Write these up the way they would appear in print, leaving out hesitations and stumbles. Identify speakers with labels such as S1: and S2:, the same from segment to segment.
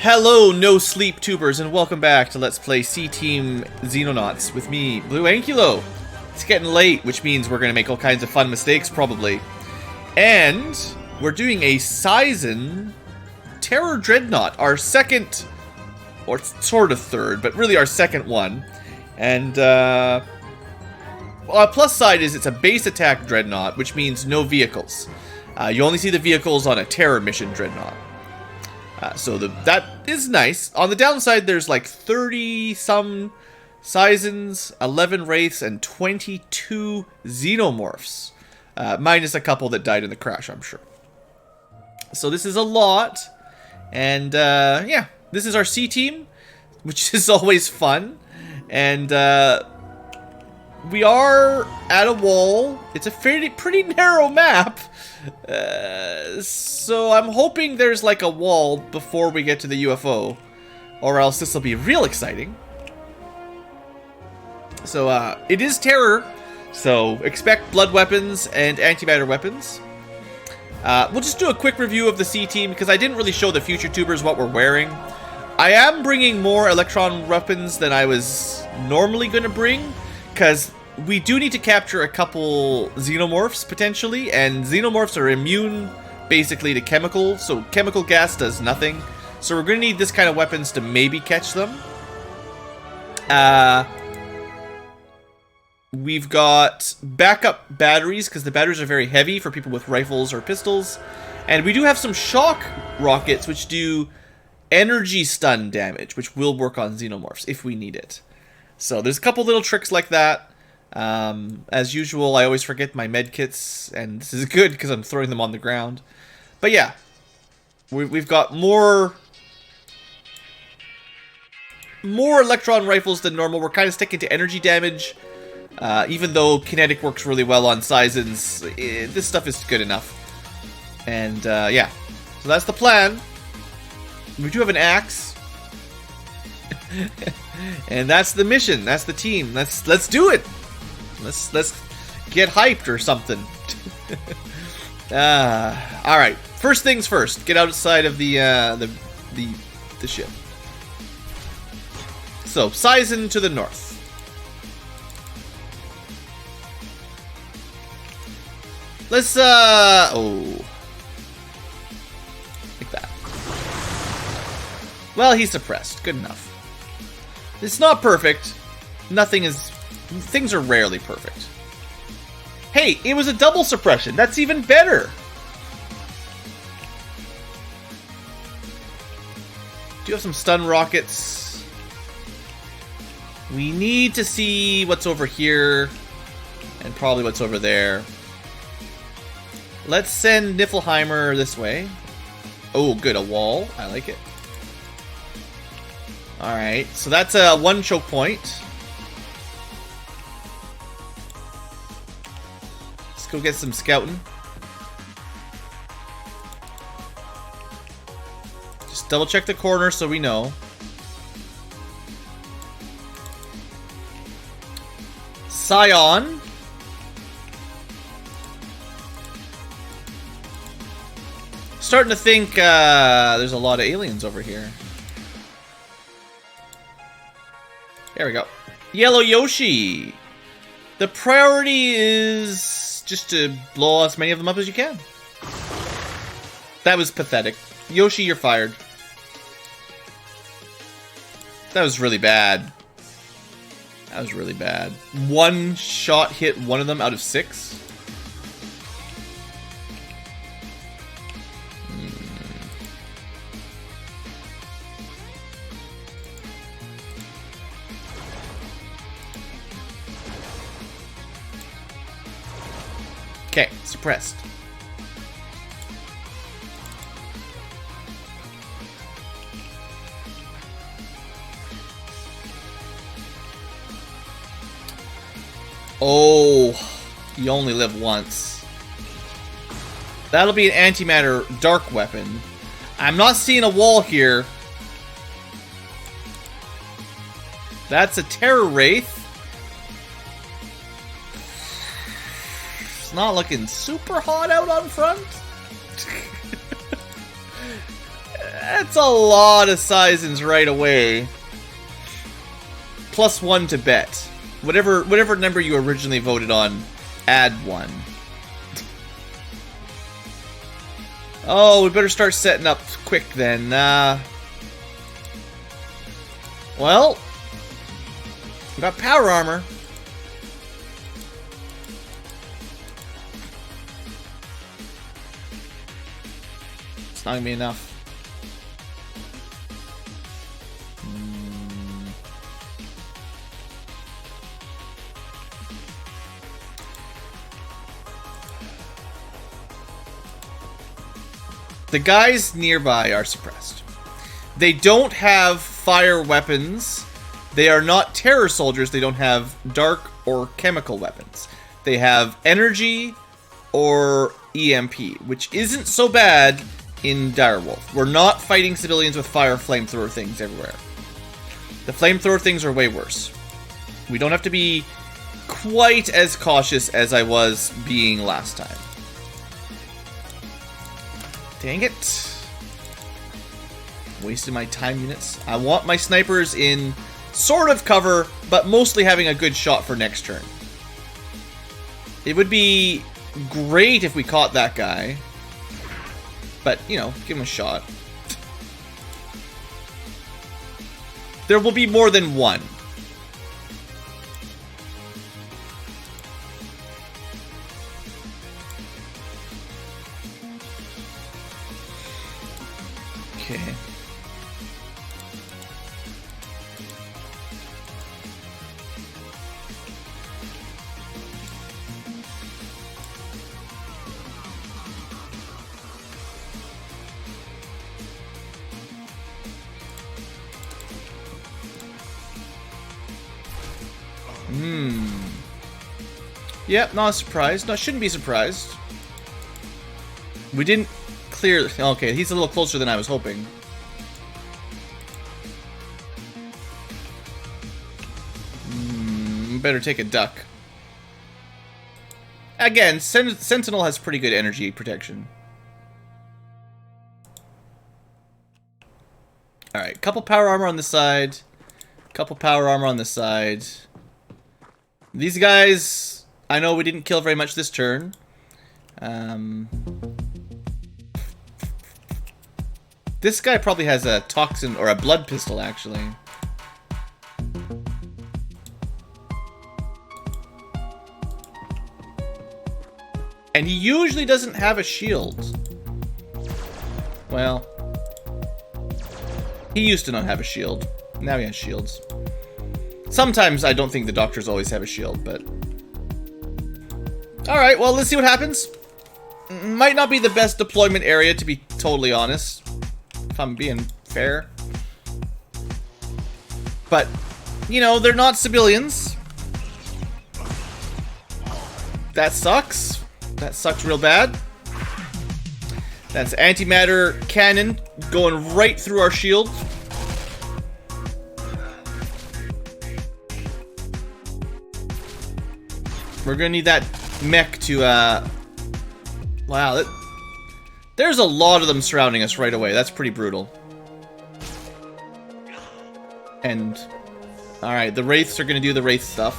S1: Hello, no sleep tubers, and welcome back to Let's Play C-Team Xenonauts with me, BlueAnkylo. It's getting late, which means we're going to make all kinds of fun mistakes, probably. And we're doing a Caesan Terror Dreadnaught, our second, or sort of third, but really our second one. And, well, plus side is it's a base attack Dreadnaught, which means no vehicles. You only see the vehicles on a terror mission Dreadnaught. So that is nice. On the downside, there's like 30-some Caesans, 11 Wraiths, and 22 Xenomorphs. Minus a couple that died in the crash, I'm sure. So this is a lot. And, yeah, this is our C-Team, which is always fun. And, we are at a wall. It's a pretty narrow map. So I'm hoping there's like a wall before we get to the UFO, or else this will be real exciting. So it is terror, so expect blood weapons and antimatter weapons. We'll just do a quick review of the C-Team because I didn't really show the future tubers what we're wearing. I am bringing more electron weapons than I was normally going to bring, because we do need to capture a couple Xenomorphs, potentially, and Xenomorphs are immune, basically, to chemical, so chemical gas does nothing. So we're going to need this kind of weapons to maybe catch them. We've got backup batteries, because the batteries are very heavy for people with rifles or pistols. And we do have some shock rockets, which do energy stun damage, which will work on Xenomorphs if we need it. So there's a couple little tricks like that. As usual, I always forget my medkits, and this is good because I'm throwing them on the ground. But yeah, we've got more electron rifles than normal. We're kind of sticking to energy damage, even though kinetic works really well on Caesans. This stuff is good enough. And yeah, so that's the plan. We do have an axe. And that's the mission. That's the team. Let's do it. Let's get hyped or something. All right. First things first. Get outside of the ship. So Caesan to the north. Let's oh, like that. Well, he's suppressed. Good enough. It's not perfect. Things are rarely perfect. Hey, it was a double suppression. That's even better. Do you have some stun rockets? We need to see what's over here and probably what's over there. Let's send Niflheimer this way. Oh, good, a wall. I like it. Alright, so that's one choke point. Let's go get some scouting. Just double check the corner so we know. Scion. Starting to think there's a lot of aliens over here. There we go. Yellow Yoshi. The priority is just to blow as many of them up as you can. That was pathetic. Yoshi, you're fired. That was really bad. That was really bad. One shot hit one of them out of 6. Okay, suppressed. Oh, you only live once. That'll be an antimatter dark weapon. I'm not seeing a wall here. That's a terror wraith. It's not looking super hot out on front. That's a lot of Caesans right away. +1 to bet. Whatever number you originally voted on, add 1. Oh, we better start setting up quick then. Well, we got power armor. It's not gonna be enough. The guys nearby are suppressed. They don't have fire weapons. They are not terror soldiers. They don't have dark or chemical weapons. They have energy or EMP, which isn't so bad in Direwolf. We're not fighting civilians with fire flamethrower things everywhere. The flamethrower things are way worse. We don't have to be quite as cautious as I was being last time. Dang it. Wasted my time units. I want my snipers in sort of cover, but mostly having a good shot for next turn. It would be great if we caught that guy. But, you know, give him a shot. There will be more than one. Okay. Yep, not surprised. No, shouldn't be surprised. We didn't clear... Okay, he's a little closer than I was hoping. Better take a duck. Again, Sentinel has pretty good energy protection. Alright, couple power armor on this side. Couple power armor on this side. These guys... I know we didn't kill very much this turn. This guy probably has a toxin or a blood pistol, actually. And he usually doesn't have a shield. Well, he used to not have a shield. Now he has shields. Sometimes I don't think the doctors always have a shield, but... Alright, well, let's see what happens. Might not be the best deployment area, to be totally honest. If I'm being fair. But, you know, they're not civilians. That sucks. That sucks real bad. That's antimatter cannon going right through our shield. We're gonna need that mech to, wow, there's a lot of them surrounding us right away. That's pretty brutal. And, alright, the Wraiths are gonna do the Wraith stuff.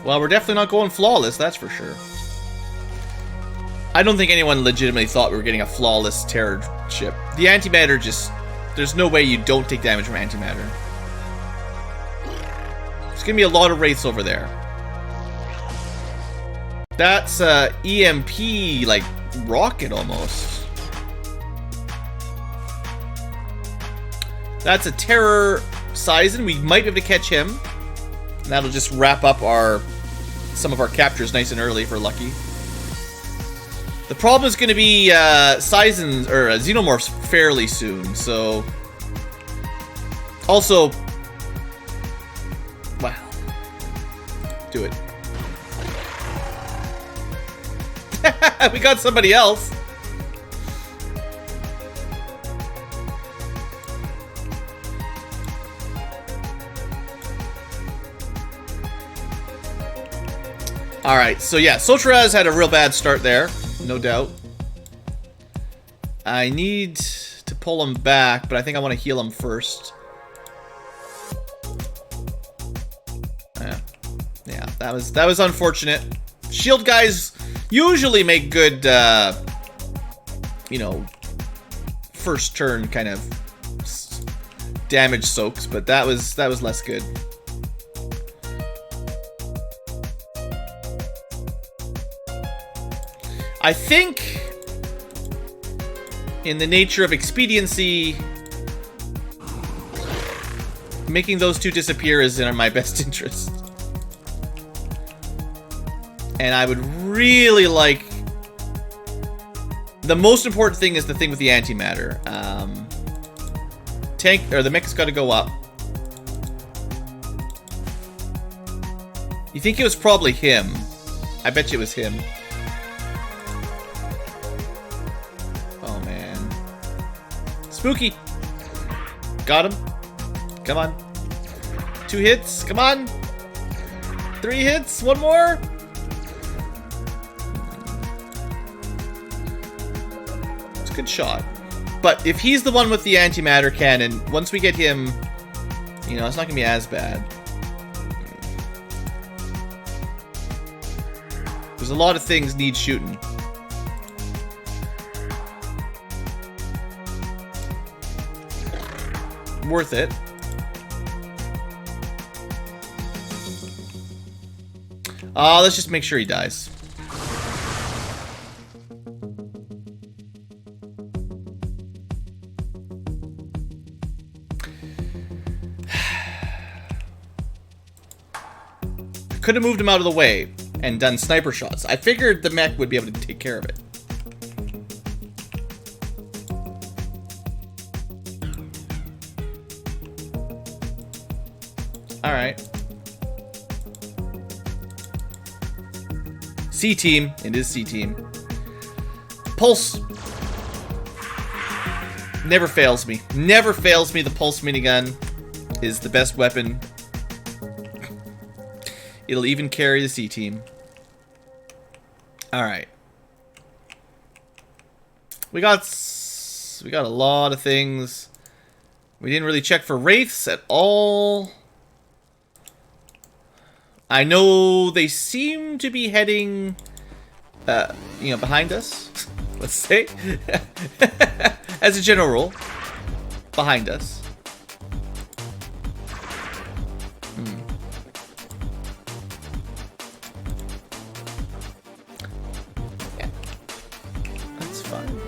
S1: Well, we're definitely not going flawless, that's for sure. I don't think anyone legitimately thought we were getting a flawless terror ship. The antimatter just... There's no way you don't take damage from antimatter. There's gonna be a lot of Wraiths over there. That's EMP, like, rocket almost. That's a terror Caesan. We might be able to catch him. That'll just wrap up some of our captures nice and early if we're lucky. The problem is going to be Caesans or Xenomorphs fairly soon. So, also, wow, do it. We got somebody else. Alright, so yeah, Sotraz had a real bad start there. no doubt. I need to pull him back, but I think I want to heal him first. Yeah, that was unfortunate. Shield guys usually make good, you know, first turn kind of damage soaks, but that was less good. I think, in the nature of expediency, making those two disappear is in my best interest. And I would really like... The most important thing is the thing with the antimatter. Tank, or the mech's got to go up. You think it was probably him. I bet you it was him. Oh, man. Spooky. Got him. Come on. 2 hits. Come on. 3 hits. 1 more. It's a good shot. But if he's the one with the antimatter cannon, once we get him, you know, it's not going to be as bad. There's a lot of things need shooting. Worth it. Let's just make sure he dies. Could have moved him out of the way and done sniper shots. I figured the mech would be able to take care of it. Alright. C-Team. It is C-Team. Pulse. Never fails me. Never fails me. The Pulse minigun is the best weapon. It'll even carry the C-Team. Alright. We got a lot of things. We didn't really check for wraiths at all. I know they seem to be heading, you know, behind us. Let's say. As a general rule. Behind us. Yeah. That's fine.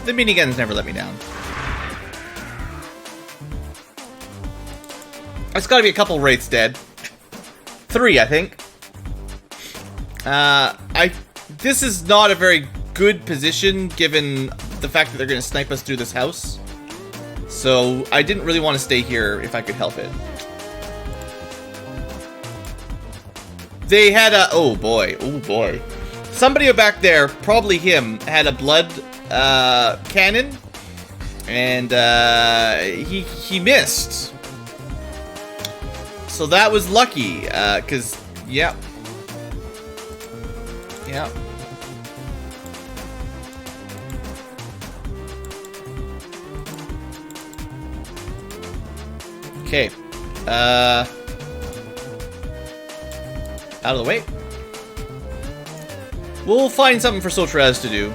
S1: The miniguns never let me down. There's got to be a couple wraiths dead. 3, I think. This is not a very good position given the fact that they're going to snipe us through this house. So I didn't really want to stay here if I could help it. They had a... Oh boy. Oh boy. Somebody back there, probably him, had a blood cannon. And he missed. So that was lucky. Because, yeah. Yeah. Okay. Out of the way. We'll find something for Sotraz to do.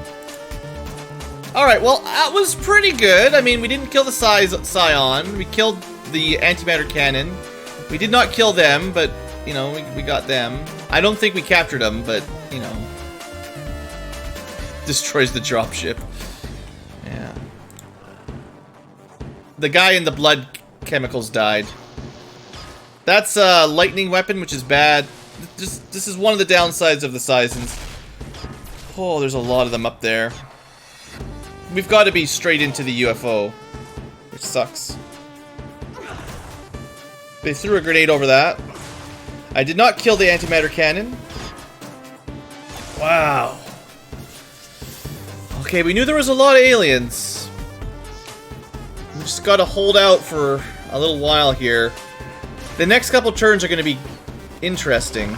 S1: Alright, well, that was pretty good. I mean, we didn't kill the Scion. We killed the antimatter cannon. We did not kill them, but, you know, we got them. I don't think we captured them, but, you know. Destroys the dropship. Yeah. The guy in the blood chemicals died. That's a lightning weapon, which is bad. this is one of the downsides of the Caesans. Oh, there's a lot of them up there. We've got to be straight into the UFO, which sucks. They threw a grenade over that. I did not kill the antimatter cannon. Wow. Okay, we knew there was a lot of aliens. We just gotta hold out for a little while here. The next couple turns are gonna be interesting.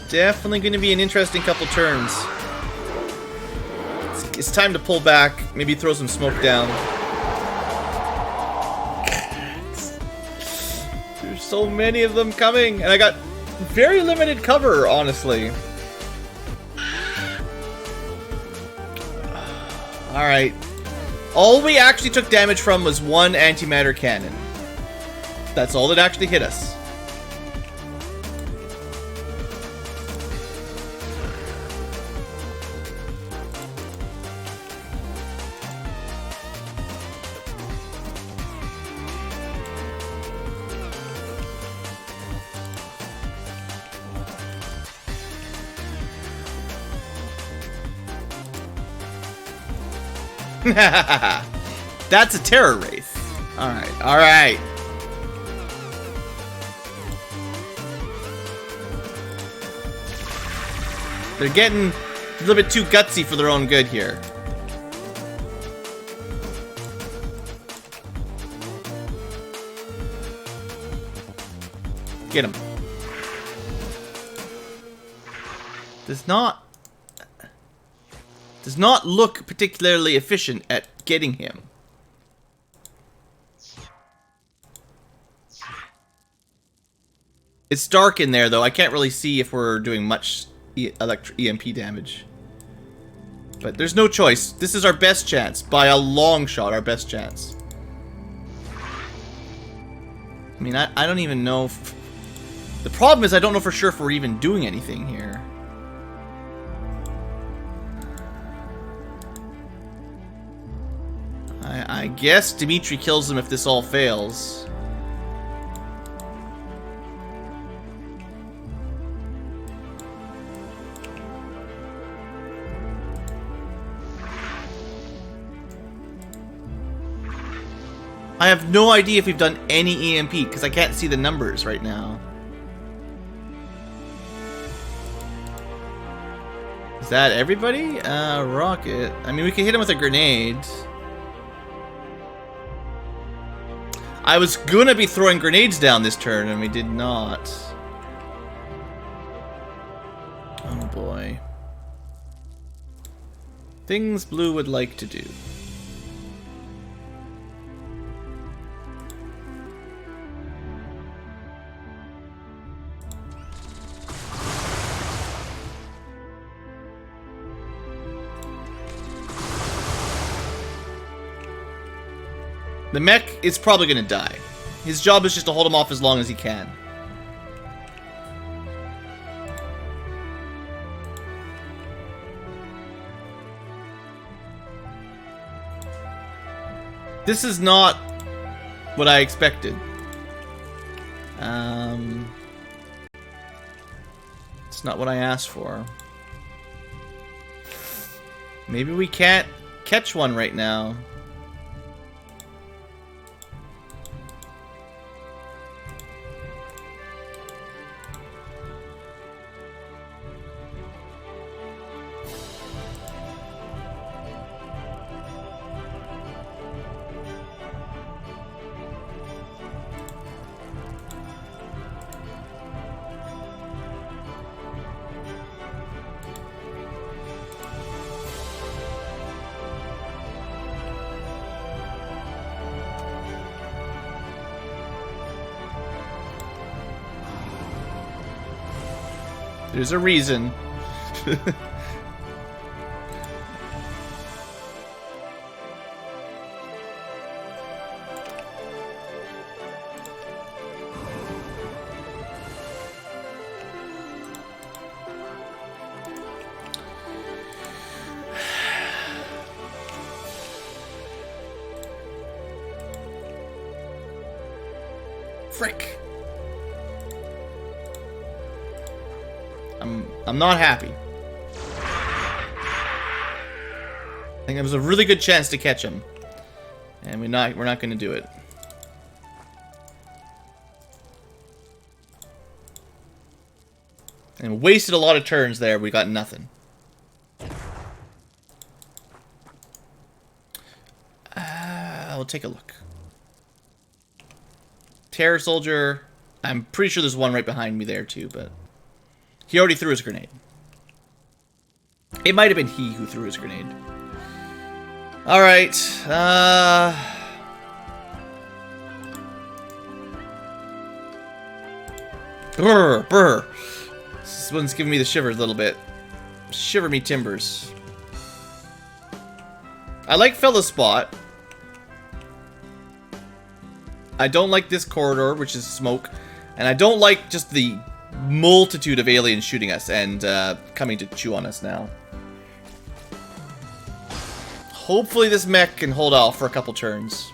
S1: Definitely gonna be an interesting couple turns. It's time to pull back, maybe throw some smoke down. There's so many of them coming, and I got very limited cover, honestly. Alright. All we actually took damage from was one antimatter cannon. That's all that actually hit us. That's a terror wraith. Alright, alright. They're getting a little bit too gutsy for their own good here. Get him. Does not look particularly efficient at getting him. It's dark in there, though. I can't really see if we're doing much EMP damage. But there's no choice. This is our best chance. By a long shot, our best chance. I mean, I don't even know if... The problem is I don't know for sure if we're even doing anything here. I guess Dimitri kills them if this all fails. I have no idea if we've done any EMP because I can't see the numbers right now. Is that everybody? Rocket. I mean, we can hit him with a grenade. I was gonna be throwing grenades down this turn, and we did not. Oh boy. Things Blue would like to do. The mech is probably going to die. His job is just to hold him off as long as he can. This is not what I expected. It's not what I asked for. Maybe we can't catch one right now. There's a reason. Frick. I'm not happy. I think it was a really good chance to catch him. And we're not going to do it. And wasted a lot of turns there. We got nothing. I'll take a look. Terror Soldier. I'm pretty sure there's one right behind me there too, but he already threw his grenade. It might have been he who threw his grenade. Alright. Brr. This one's giving me the shivers a little bit. Shiver me timbers. I like Fella's spot. I don't like this corridor, which is smoke. And I don't like just the multitude of aliens shooting us and coming to chew on us now. Hopefully this mech can hold off for a couple turns.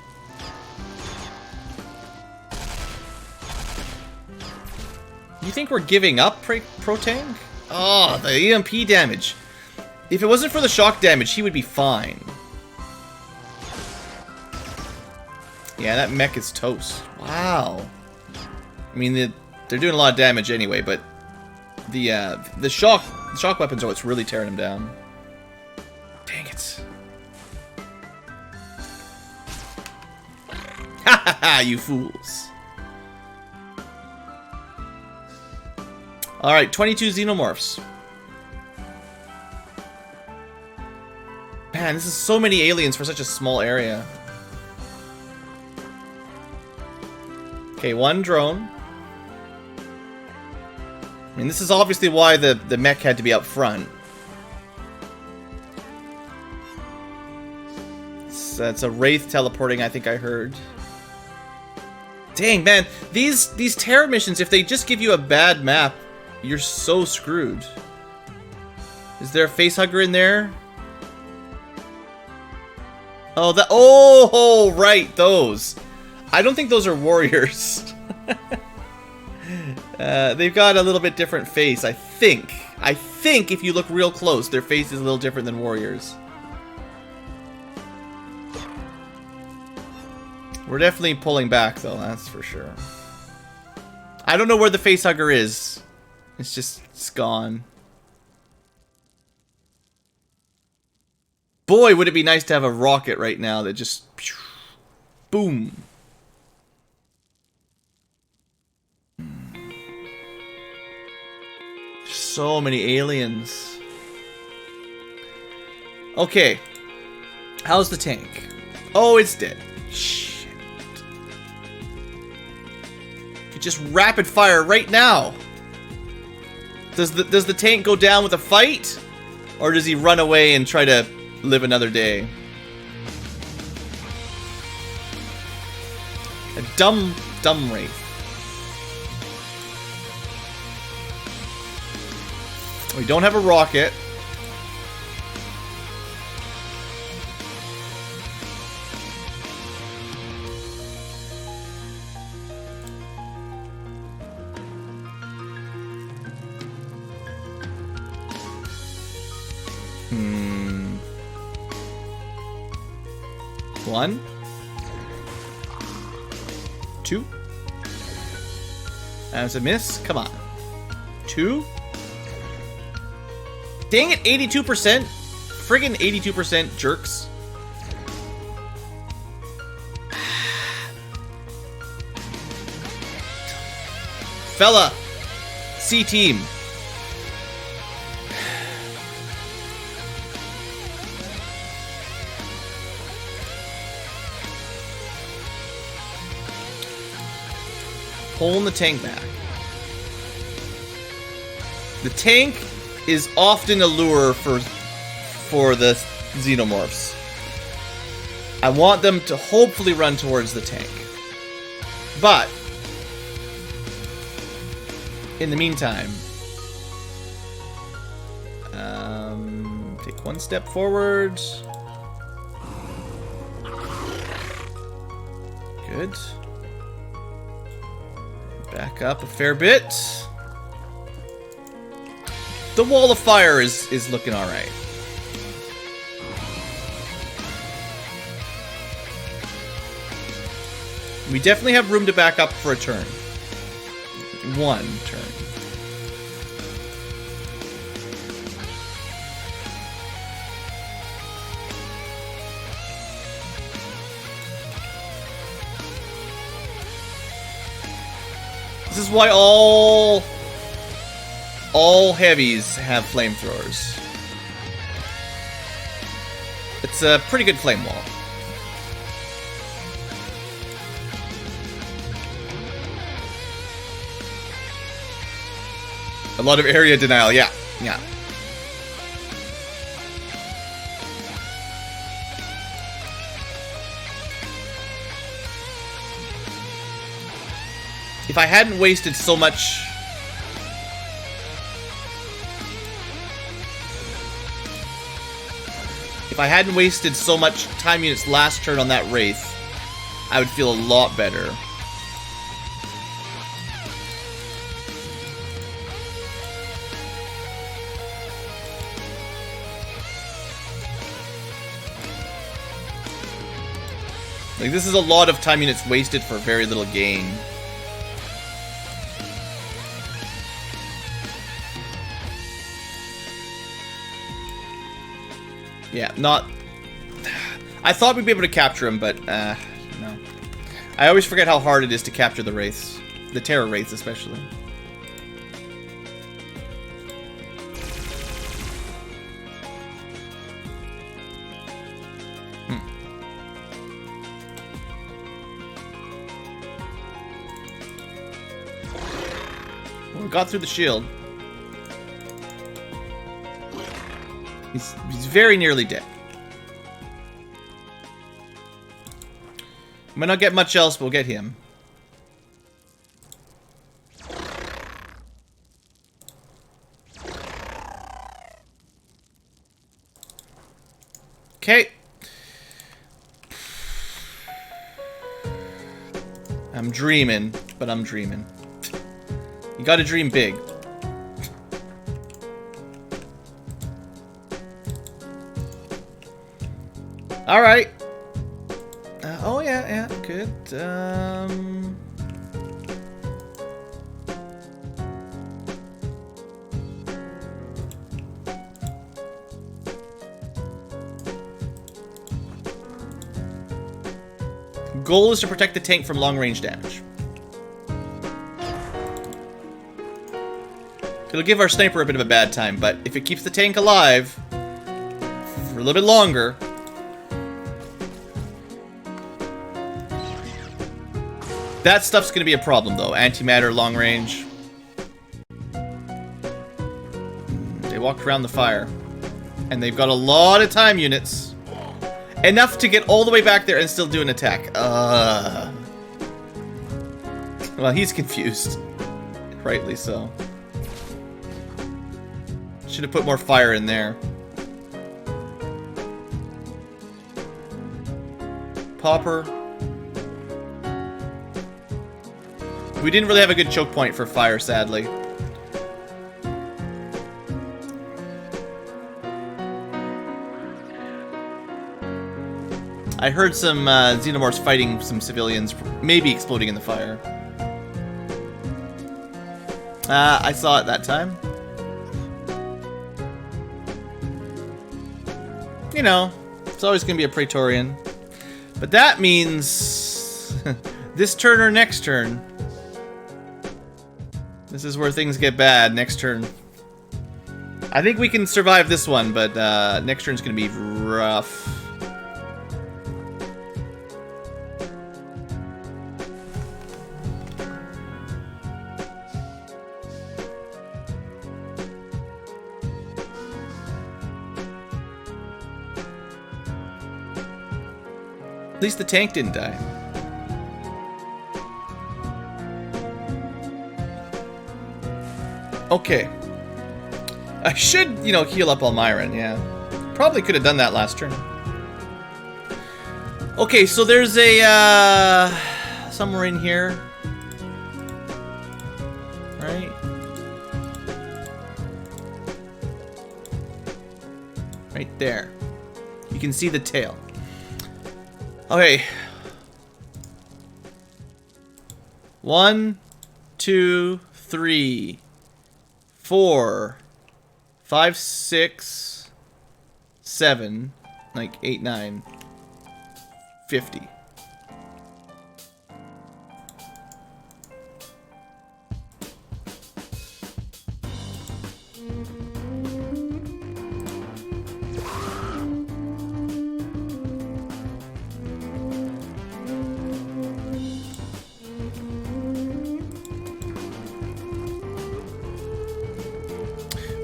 S1: You think we're giving up, Pro-Tank? Oh, the EMP damage. If it wasn't for the shock damage, he would be fine. Yeah, that mech is toast. Wow. I mean, they're doing a lot of damage anyway, but the shock weapons are what's really tearing them down. Dang it. Ha ha ha, you fools. Alright, 22 Xenomorphs. Man, this is so many aliens for such a small area. Okay, one drone. I mean, this is obviously why the mech had to be up front. It's a Wraith teleporting, I think I heard. Dang, man. These terror missions, if they just give you a bad map, you're so screwed. Is there a facehugger in there? Oh, oh, right, those. I don't think those are warriors. They've got a little bit different face, I think. I think if you look real close, their face is a little different than warriors. We're definitely pulling back, though, that's for sure. I don't know where the facehugger is. It's gone. Boy, would it be nice to have a rocket right now that just... boom. So many aliens. Okay. How's the tank? Oh, it's dead. Shit. You just rapid fire right now. Does the tank go down with a fight? Or does he run away and try to live another day? A dumb Wraith. We don't have a rocket. One. Two. That's a miss. Come on. Two. Dang it, 82%. Friggin' 82% jerks. Fella. C-Team. Pulling the tank back. The tank is often a lure for the Xenomorphs. I want them to hopefully run towards the tank. But in the meantime, take one step forward. Good. back up a fair bit. The wall of fire is looking alright. We definitely have room to back up for a turn. One turn. This is why all heavies have flamethrowers. It's a pretty good flame wall. A lot of area denial, yeah. If I hadn't wasted so much... If I hadn't wasted so much time units last turn on that Wraith, I would feel a lot better. Like, this is a lot of time units wasted for very little gain. Yeah, not... I thought we'd be able to capture him, but, no. I always forget how hard it is to capture the Wraiths. The Terror Wraiths, especially. Well, we got through the shield. He's very nearly dead. Might not get much else, but we'll get him. Okay. I'm dreaming, but I'm dreaming. You gotta dream big. Alright. Oh, yeah, good. Goal is to protect the tank from long-range damage. It'll give our sniper a bit of a bad time, but if it keeps the tank alive for a little bit longer... That stuff's gonna be a problem, though. Antimatter, long range. They walked around the fire. And they've got a lot of time units. Enough to get all the way back there and still do an attack. Well, he's confused. Rightly so. Should have put more fire in there. Popper. We didn't really have a good choke point for fire, sadly. I heard some Xenomorphs fighting some civilians, maybe exploding in the fire. I saw it that time. You know, it's always going to be a Praetorian. But that means this turn or next turn. This is where things get bad, next turn. I think we can survive this one, but next turn's going to be rough. At least the tank didn't die. Okay. I should, you know, heal up Almiron, yeah. Probably could have done that last turn. Okay, so there's a, somewhere in here. Right? Right there. You can see the tail. Okay. 1, 2, 3, 4, 5, 6, 7, like 8, 9, 50.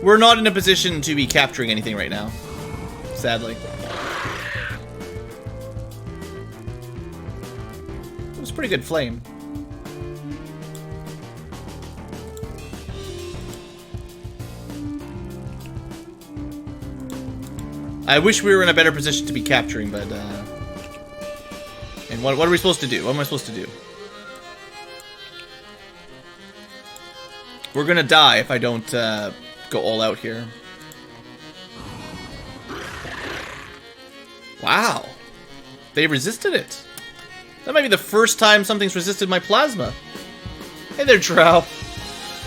S1: We're not in a position to be capturing anything right now, sadly. It was a pretty good flame. I wish we were in a better position to be capturing, but and what are we supposed to do? What am I supposed to do? We're gonna die if I don't go all out here. Wow. They resisted it. That might be the first time something's resisted my plasma. Hey there, Drow.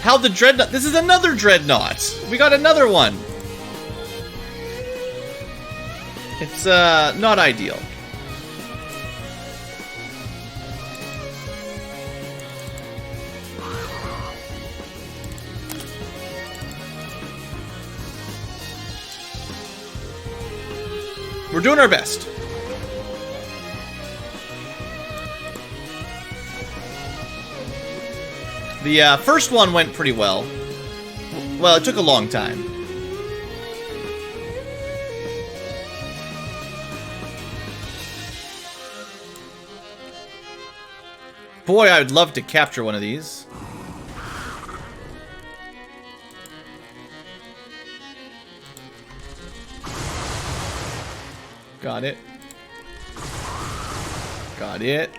S1: How the Dreadnaught... This is another Dreadnaught. We got another one. It's, not ideal. We're doing our best. The first one went pretty well. Well, it took a long time. Boy, I would love to capture one of these. Got it. Got it.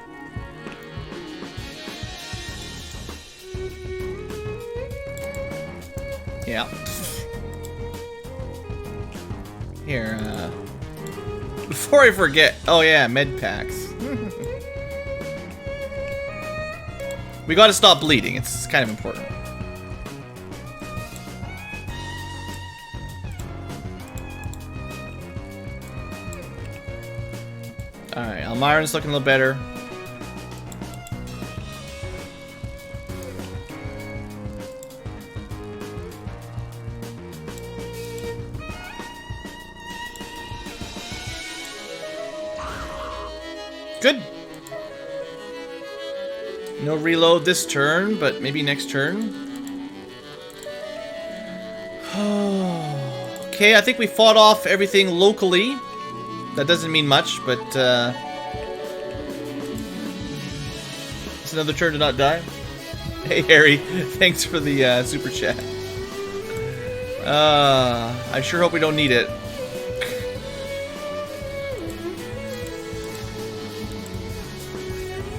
S1: Yeah. Here, before I forget. Oh yeah, med packs. We gotta stop bleeding. It's kind of important. Alright, Almiron's looking a little better. Good. No reload this turn, but maybe next turn. Okay, I think we fought off everything locally. That doesn't mean much, but it's another turn to not die. Hey Harry, thanks for the super chat. I sure hope we don't need it.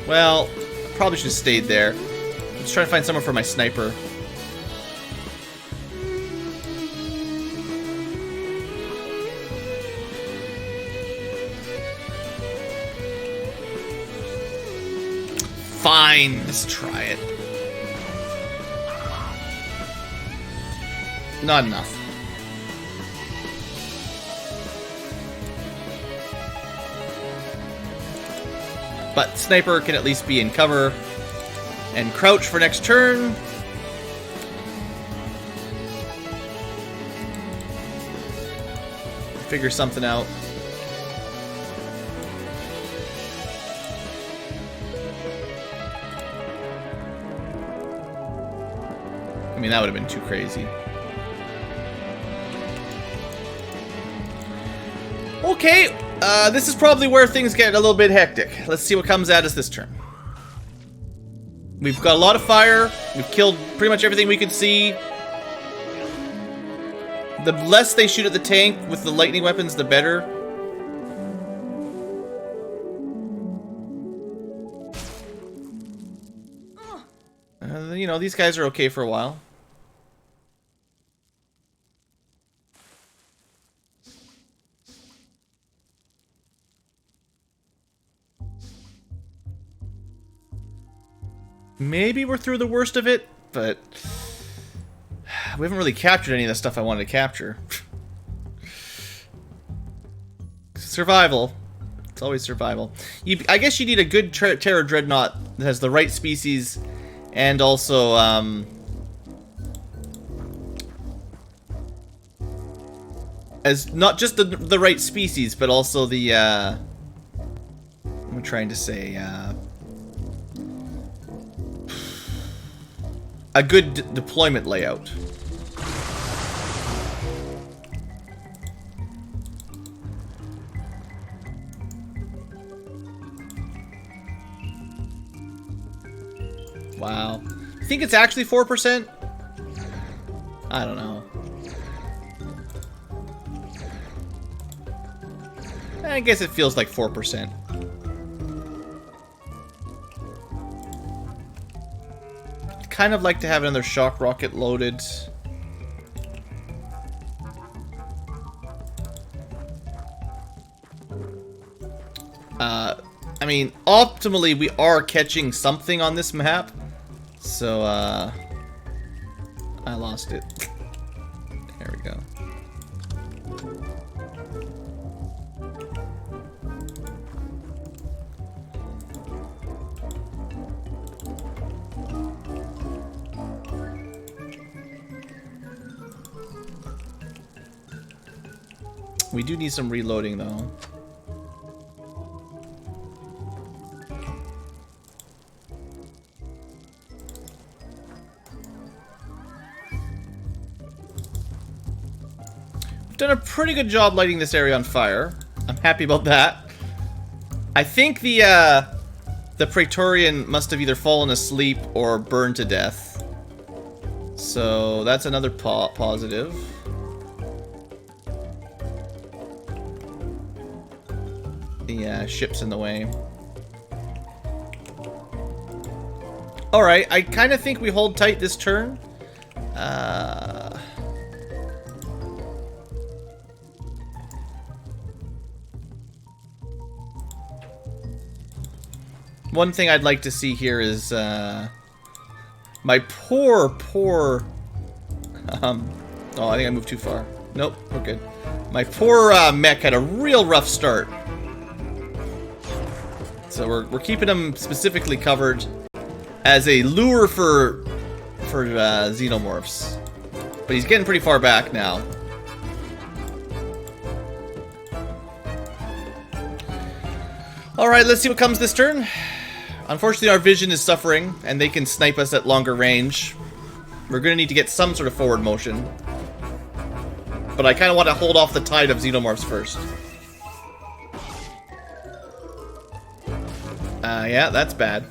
S1: Well, I probably should have stayed there. I'm just trying to find somewhere for my sniper. Fine, let's try it. Not enough. But sniper can at least be in cover and crouch for next turn. Figure something out. I mean, that would have been too crazy. Okay, this is probably where things get a little bit hectic. Let's see what comes at us this turn. We've got a lot of fire. We've killed pretty much everything we could see. The less they shoot at the tank with the lightning weapons, the better. You know, these guys are okay for a while. Maybe we're through the worst of it, but we haven't really captured any of the stuff I wanted to capture. Survival. It's always survival. I guess you need a good Terror Dreadnought that has the right species and also, as not just the right species, but also the, I'm trying to say, a good deployment layout. Wow. You think it's actually 4%? I don't know. I guess it feels like 4%. Kind of like to have another shock rocket loaded. I mean, optimally we are catching something on this map. So, I lost it. There we go. We do need some reloading, though. Done a pretty good job lighting this area on fire. I'm happy about that. I think the Praetorian must have either fallen asleep or burned to death. So that's another positive. The ship's in the way. Alright, I kind of think we hold tight this turn. One thing I'd like to see here is my poor... oh, I think I moved too far. Nope, we're good. My poor mech had a real rough start. So we're keeping him specifically covered as a lure for xenomorphs. But he's getting pretty far back now. Alright, let's see what comes this turn. Unfortunately, our vision is suffering, and they can snipe us at longer range. We're going to need to get some sort of forward motion. But I kind of want to hold off the tide of xenomorphs first. Yeah, that's bad.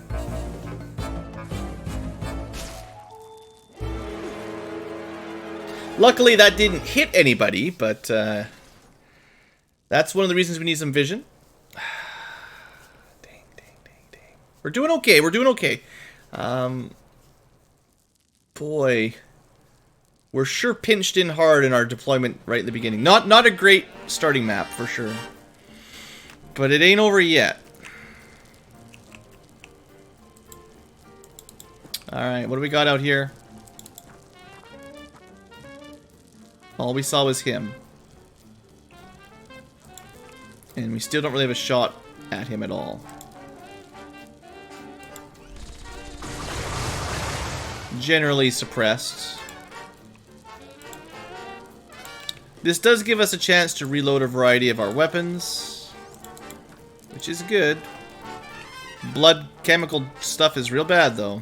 S1: Luckily, that didn't hit anybody, but that's one of the reasons we need some vision. Dang. We're doing okay, we're doing okay. Boy, we're sure pinched in hard in our deployment right in the beginning. Not a great starting map, for sure. But it ain't over yet. Alright, what do we got out here? All we saw was him. And we still don't really have a shot at him at all. Generally suppressed. This does give us a chance to reload a variety of our weapons, which is good. Blood chemical stuff is real bad, though.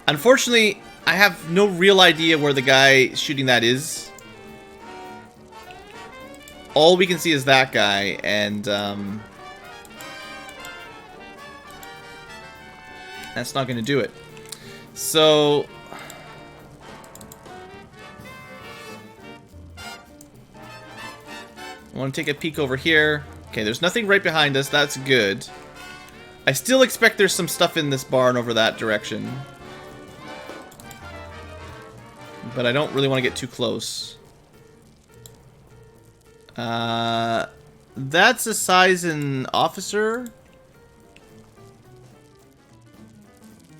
S1: Unfortunately, I have no real idea where the guy shooting that is. All we can see is that guy, and that's not going to do it. So I want to take a peek over here. Okay, there's nothing right behind us. That's good. I still expect there's some stuff in this barn over that direction. but I don't really want to get too close. That's a Caesan officer.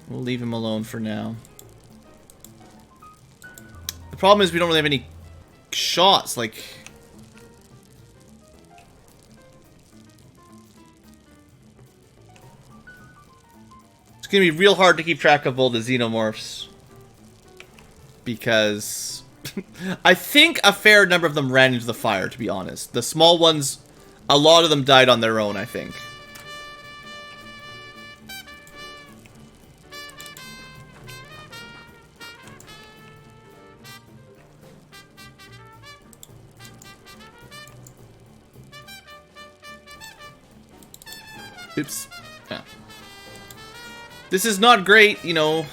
S1: We'll leave him alone for now. The problem is we don't really have any shots, like... It's gonna be real hard to keep track of all the xenomorphs. Because... I think a fair number of them ran into the fire, to be honest. The small ones, a lot of them died on their own, I think. Oops. Yeah. This is not great, you know.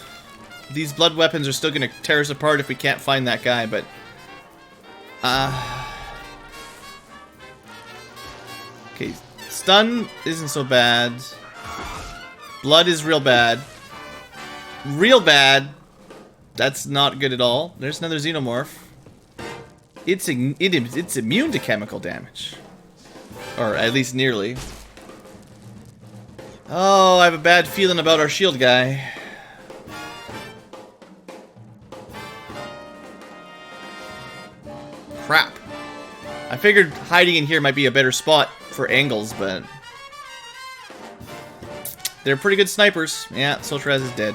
S1: These blood weapons are still going to tear us apart if we can't find that guy, but... Okay, stun isn't so bad. Blood is real bad. Real bad. That's not good at all. There's another xenomorph. It's immune to chemical damage. Or at least nearly. Oh, I have a bad feeling about our shield guy. Crap. I figured hiding in here might be a better spot for angles, but... They're pretty good snipers. Yeah, Soltraz is dead.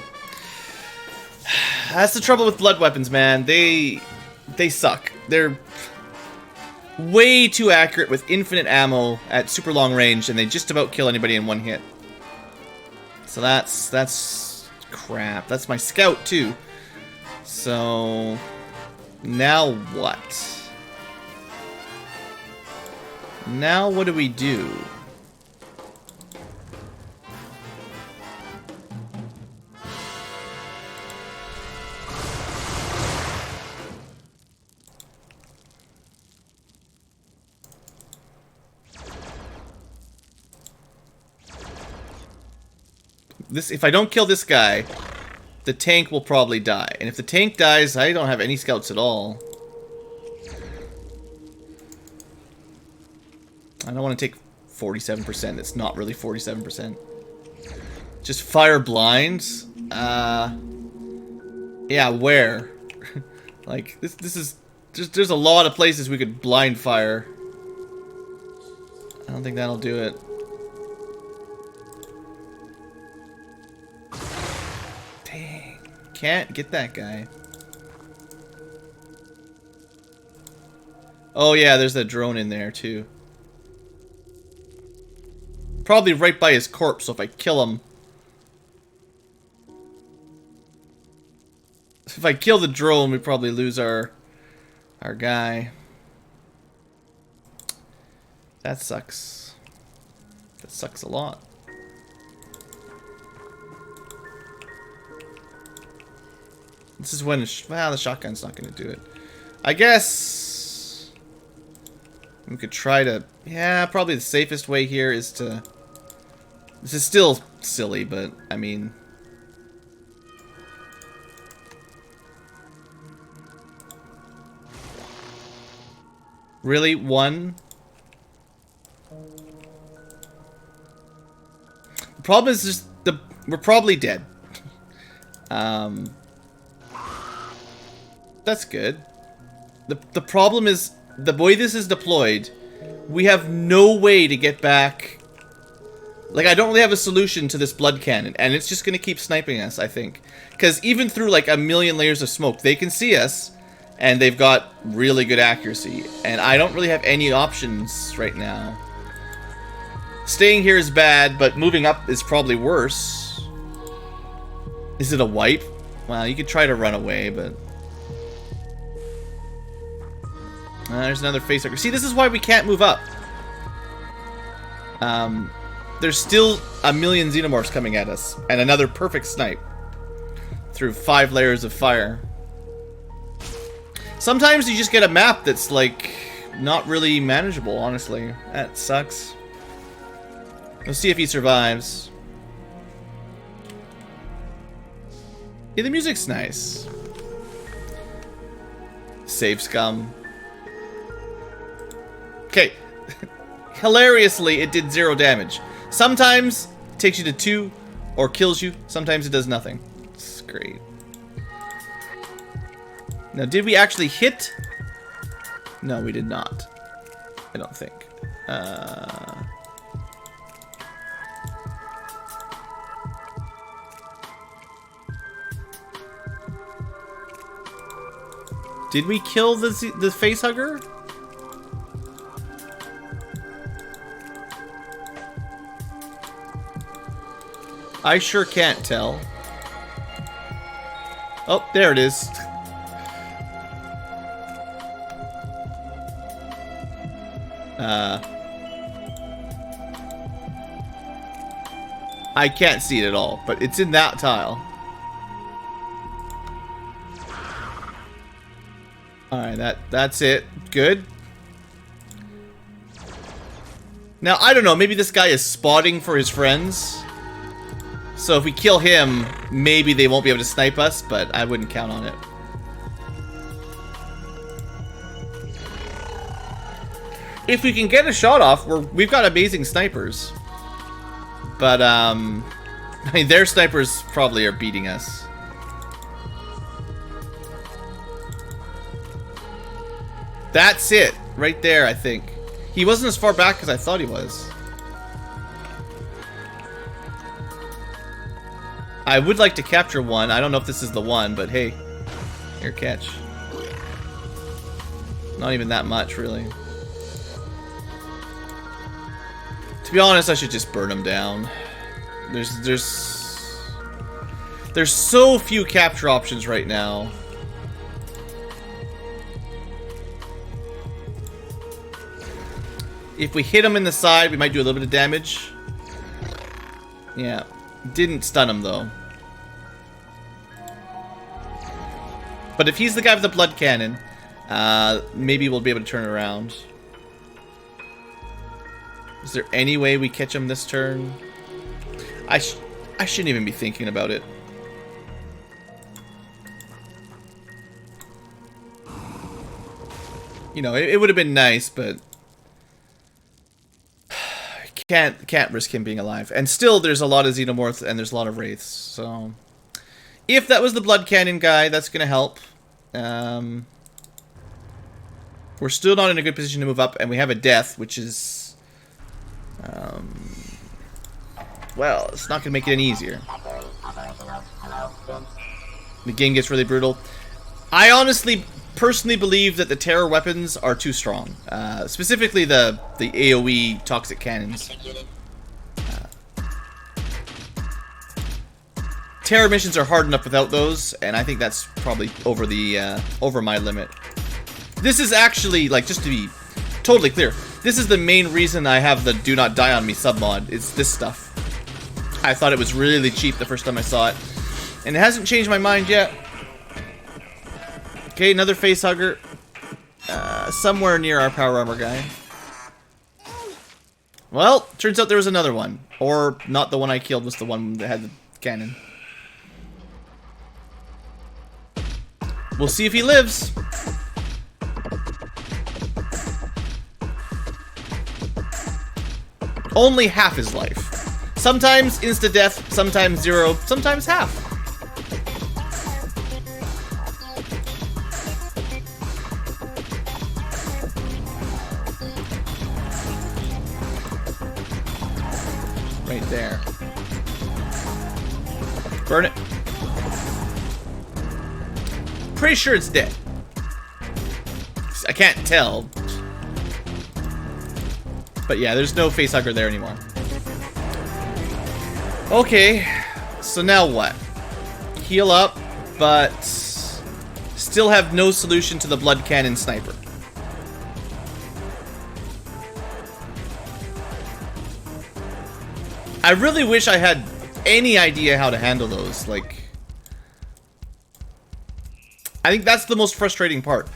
S1: That's the trouble with blood weapons, man. They suck. They're way too accurate with infinite ammo at super long range, and they just about kill anybody in one hit. So that's crap. That's my scout too. So now what? Now what do we do? If I don't kill this guy, the tank will probably die. And if the tank dies, I don't have any scouts at all. I don't want to take 47%. It's not really 47%. Just fire blinds? Yeah, where? Like, this is... There's a lot of places we could blind fire. I don't think that'll do it. Dang. Can't get that guy. Oh yeah, there's that drone in there too. Probably right by his corpse, so if I kill him... If I kill the drone, we probably lose our guy. That sucks. That sucks a lot. This is when... Well, the shotgun's not going to do it. I guess... We could try to... Yeah, probably the safest way here is to... This is still silly, but, I mean... Really? One? The problem is just... We're probably dead. That's good. The problem is, the way this is deployed, we have no way to get back... Like, I don't really have a solution to this blood cannon, and it's just gonna keep sniping us, I think. Because even through, like, a million layers of smoke, they can see us, and they've got really good accuracy. And I don't really have any options right now. Staying here is bad, but moving up is probably worse. Is it a wipe? Well, you could try to run away, but... there's another facehugger. See, this is why we can't move up. There's still a million xenomorphs coming at us. And another perfect snipe. Through 5 layers of fire. Sometimes you just get a map that's, like, not really manageable, honestly. That sucks. Let's see if he survives. Yeah, the music's nice. Save scum. Okay. Hilariously, it did 0 damage. Sometimes it takes you to 2 or kills you. Sometimes it does nothing. It's great. Now, did we actually hit? No, we did not. I don't think. Did we kill the facehugger? I sure can't tell. Oh, there it is. I can't see it at all, but it's in that tile. Alright, that's it. Good. Now, I don't know, maybe this guy is spotting for his friends. So if we kill him, maybe they won't be able to snipe us, but I wouldn't count on it. If we can get a shot off, we've got amazing snipers. But, I mean, their snipers probably are beating us. That's it, right there, I think. He wasn't as far back as I thought he was. I would like to capture one. I don't know if this is the one, but hey, here, catch. Not even that much, really. To be honest, I should just burn him down. There's so few capture options right now. If we hit him in the side, we might do a little bit of damage. Yeah. Didn't stun him, though. But if he's the guy with the blood cannon, maybe we'll be able to turn it around. Is there any way we catch him this turn? I shouldn't even be thinking about it. You know, it would have been nice, but can't risk him being alive. And still, there's a lot of xenomorphs and there's a lot of wraiths. So, if that was the blood cannon guy, that's gonna help. We're still not in a good position to move up, and we have a death, which is, well, it's not gonna make it any easier. The game gets really brutal. I honestly, personally believe that the terror weapons are too strong. Specifically the AoE toxic cannons. Terror missions are hard enough without those, and I think that's probably over my limit. This is actually, like, just to be totally clear, this is the main reason I have the Do Not Die on Me submod. It's this stuff. I thought it was really cheap the first time I saw it, and it hasn't changed my mind yet. Okay, another facehugger. Somewhere near our power armor guy. Well, turns out there was another one. Or not the one I killed, was the one that had the cannon. We'll see if he lives. Only half his life. Sometimes insta-death, sometimes 0, sometimes half. Right there. Burn it. Pretty sure it's dead. I can't tell. But yeah, there's no facehugger there anymore. Okay, so now what? Heal up, but still have no solution to the blood cannon sniper. I really wish I had any idea how to handle those. Like, I think that's the most frustrating part.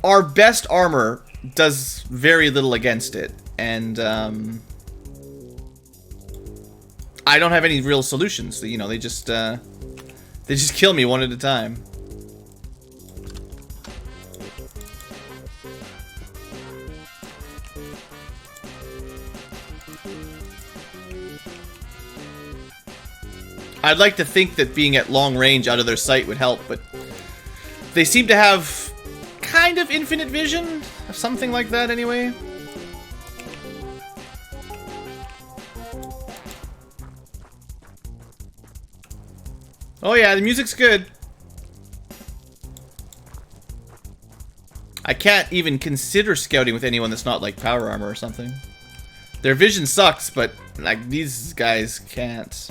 S1: Our best armor does very little against it, and I don't have any real solutions. You know, they just kill me one at a time. I'd like to think that being at long range out of their sight would help, but they seem to have kind of infinite vision, something like that anyway. Oh yeah, the music's good. I can't even consider scouting with anyone that's not like power armor or something. Their vision sucks, but like these guys can't.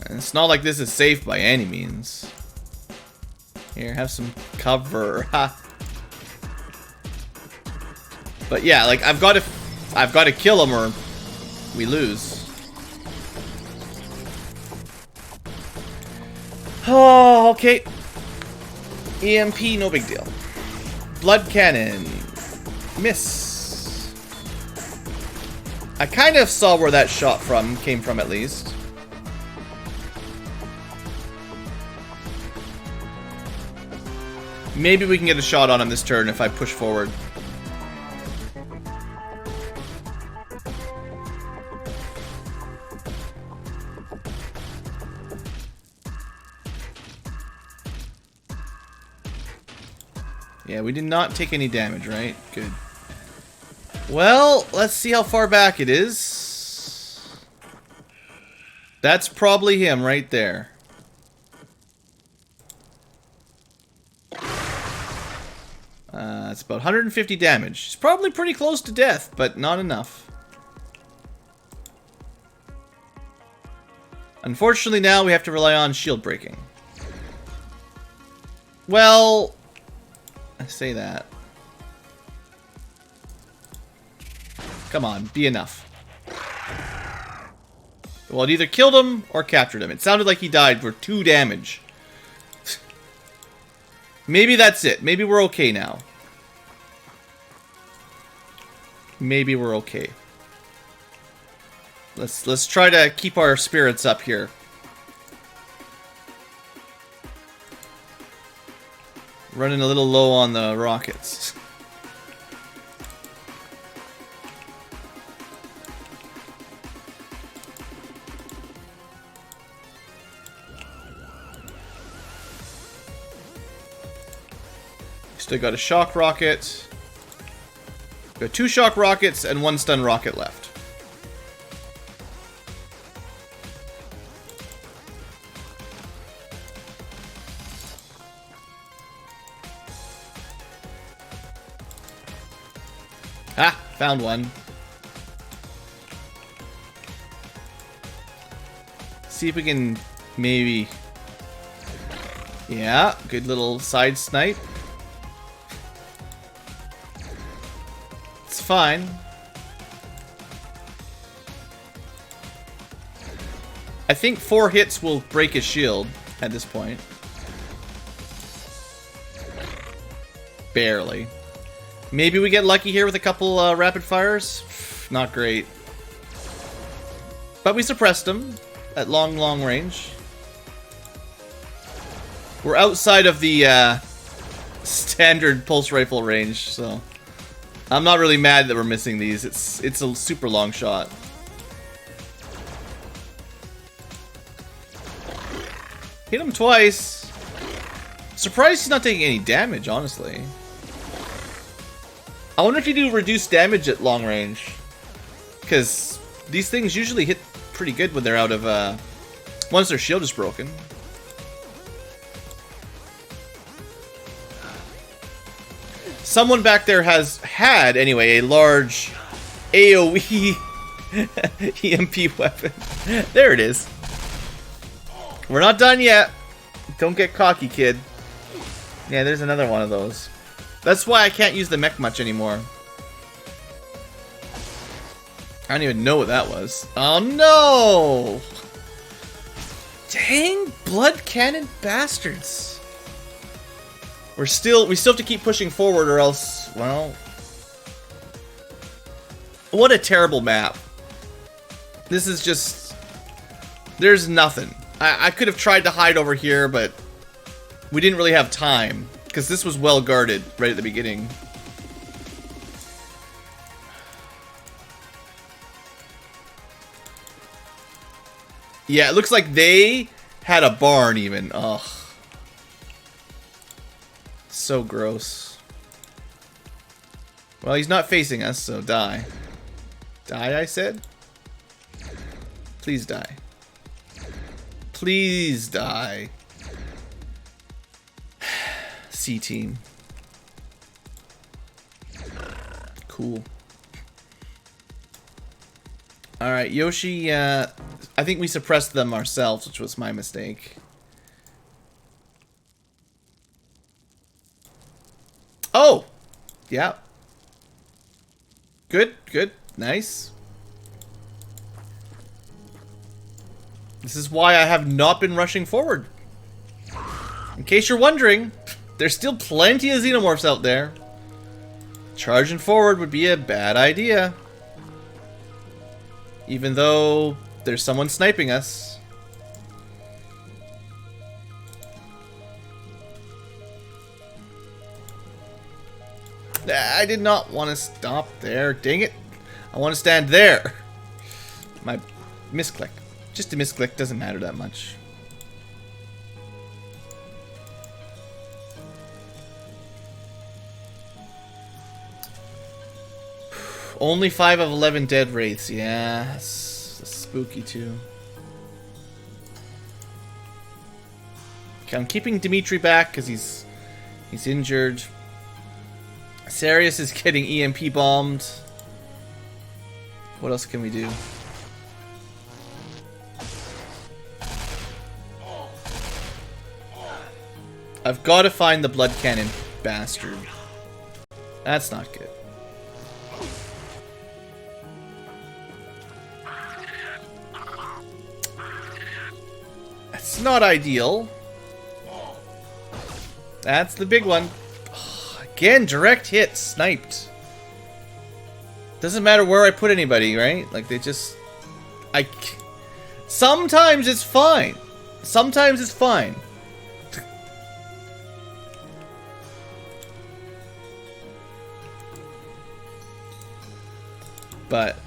S1: And it's not like this is safe by any means. Here, have some cover. Ha. But yeah, like I've got to kill him or we lose. Oh, okay. EMP, no big deal. Blood cannon. Miss. I kind of saw where that shot came from at least. Maybe we can get a shot on him this turn if I push forward. Yeah, we did not take any damage, right? Good. Well, let's see how far back it is. That's probably him right there. It's about 150 damage. He's probably pretty close to death, but not enough. Unfortunately, now we have to rely on shield breaking. Well, I say that. Come on, be enough. Well, it either killed him or captured him. It sounded like he died for 2 damage. Maybe that's it. Maybe we're okay now. Maybe we're okay. Let's try to keep our spirits up here. Running a little low on the rockets. Still got a shock rocket. Got 2 shock rockets and 1 stun rocket left. Ah, found one. See if we can maybe... Yeah, good little side snipe. It's fine. I think 4 hits will break his shield at this point. Barely. Maybe we get lucky here with a couple rapid fires. Not great. But we suppressed him at long range. We're outside of the standard pulse rifle range, so I'm not really mad that we're missing these. It's a super long shot. Hit him twice. Surprised he's not taking any damage, honestly. I wonder if you do reduced damage at long range. Because these things usually hit pretty good when they're out of, once their shield is broken. Someone back there has had, anyway, a large AoE EMP weapon. There it is. We're not done yet. Don't get cocky, kid. Yeah, there's another one of those. That's why I can't use the mech much anymore. I don't even know what that was. Oh no! Dang, blood cannon bastards. We still have to keep pushing forward or else, well... What a terrible map. This is just... There's nothing. I could have tried to hide over here, but we didn't really have time. Because this was well guarded right at the beginning. Yeah, it looks like they had a barn even. Ugh. So gross. Well, he's not facing us, so die. Die, I said? Please die. Please die. C team. Cool. Alright, Yoshi, I think we suppressed them ourselves, which was my mistake. Oh! Yeah. Good, good, nice. This is why I have not been rushing forward. In case you're wondering, there's still plenty of xenomorphs out there. Charging forward would be a bad idea. Even though there's someone sniping us. I did not want to stop there. Dang it. I want to stand there. My misclick. Just a misclick. Doesn't matter that much. Only 5 of 11 dead wraiths. Yeah, that's spooky too. Okay, I'm keeping Dimitri back because he's injured. Sarius is getting EMP bombed. What else can we do? I've got to find the blood cannon bastard. That's not good. That's not ideal. That's the big one. Again, direct hit, sniped. Doesn't matter where I put anybody, right? Like, they just... Sometimes it's fine. Sometimes it's fine. But...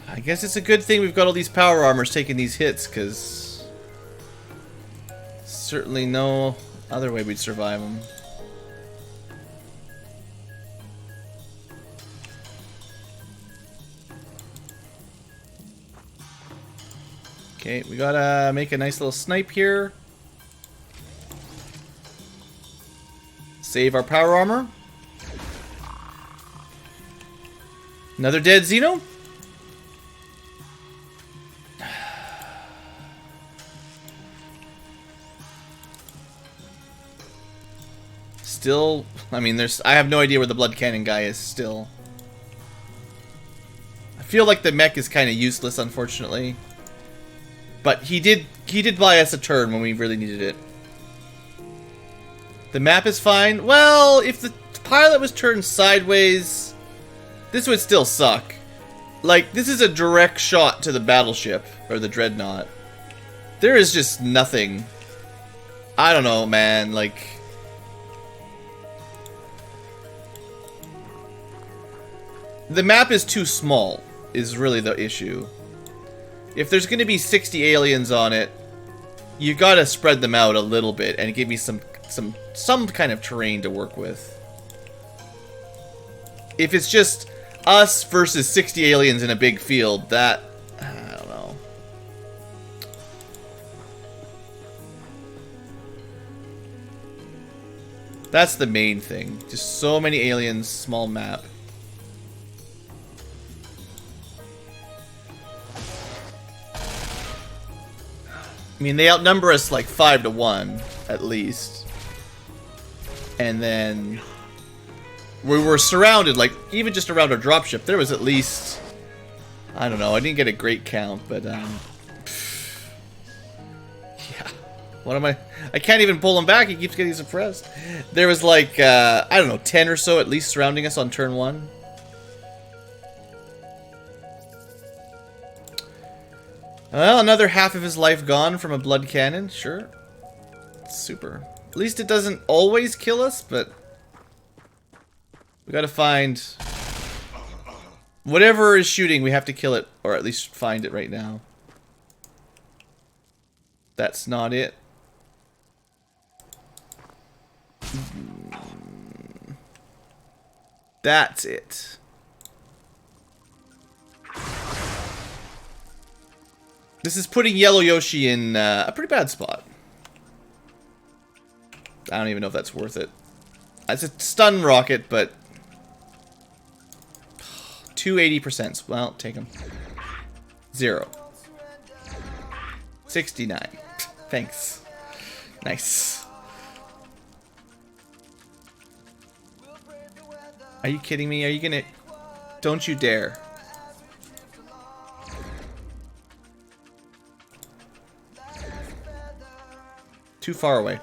S1: I guess it's a good thing we've got all these power armors taking these hits, because... certainly no other way we'd survive them. Okay, we gotta make a nice little snipe here. Save our power armor. Another dead Xeno? Still, I mean, I have no idea where the blood cannon guy is still. I feel like the mech is kind of useless, unfortunately. But he did buy us a turn when we really needed it. The map is fine. Well, if the pilot was turned sideways, this would still suck. Like, this is a direct shot to the battleship, or the Dreadnaught. There is just nothing. I don't know, man, like... The map is too small, is really the issue. If there's going to be 60 aliens on it, you gotta spread them out a little bit and give me some kind of terrain to work with. If it's just us versus 60 aliens in a big field, that... I don't know. That's the main thing. Just so many aliens, small map. I mean, they outnumber us like 5 to 1, at least. And then we were surrounded, like, even just around our dropship, there was at least, I don't know, I didn't get a great count, but, yeah. What am I can't even pull him back, he keeps getting suppressed. There was like, I don't know, 10 or so at least surrounding us on turn 1. Well, another half of his life gone from a blood cannon, sure. Super. At least it doesn't always kill us, but... we gotta find Whatever is shooting, we have to kill it, or at least find it right now. That's not it. That's it. This is putting Yellow Yoshi in a pretty bad spot. I don't even know if that's worth it. It's a stun rocket, but 280%. Well, take them. 0. 69. Thanks. Nice. Are you kidding me? Are you gonna... Don't you dare. Too far away.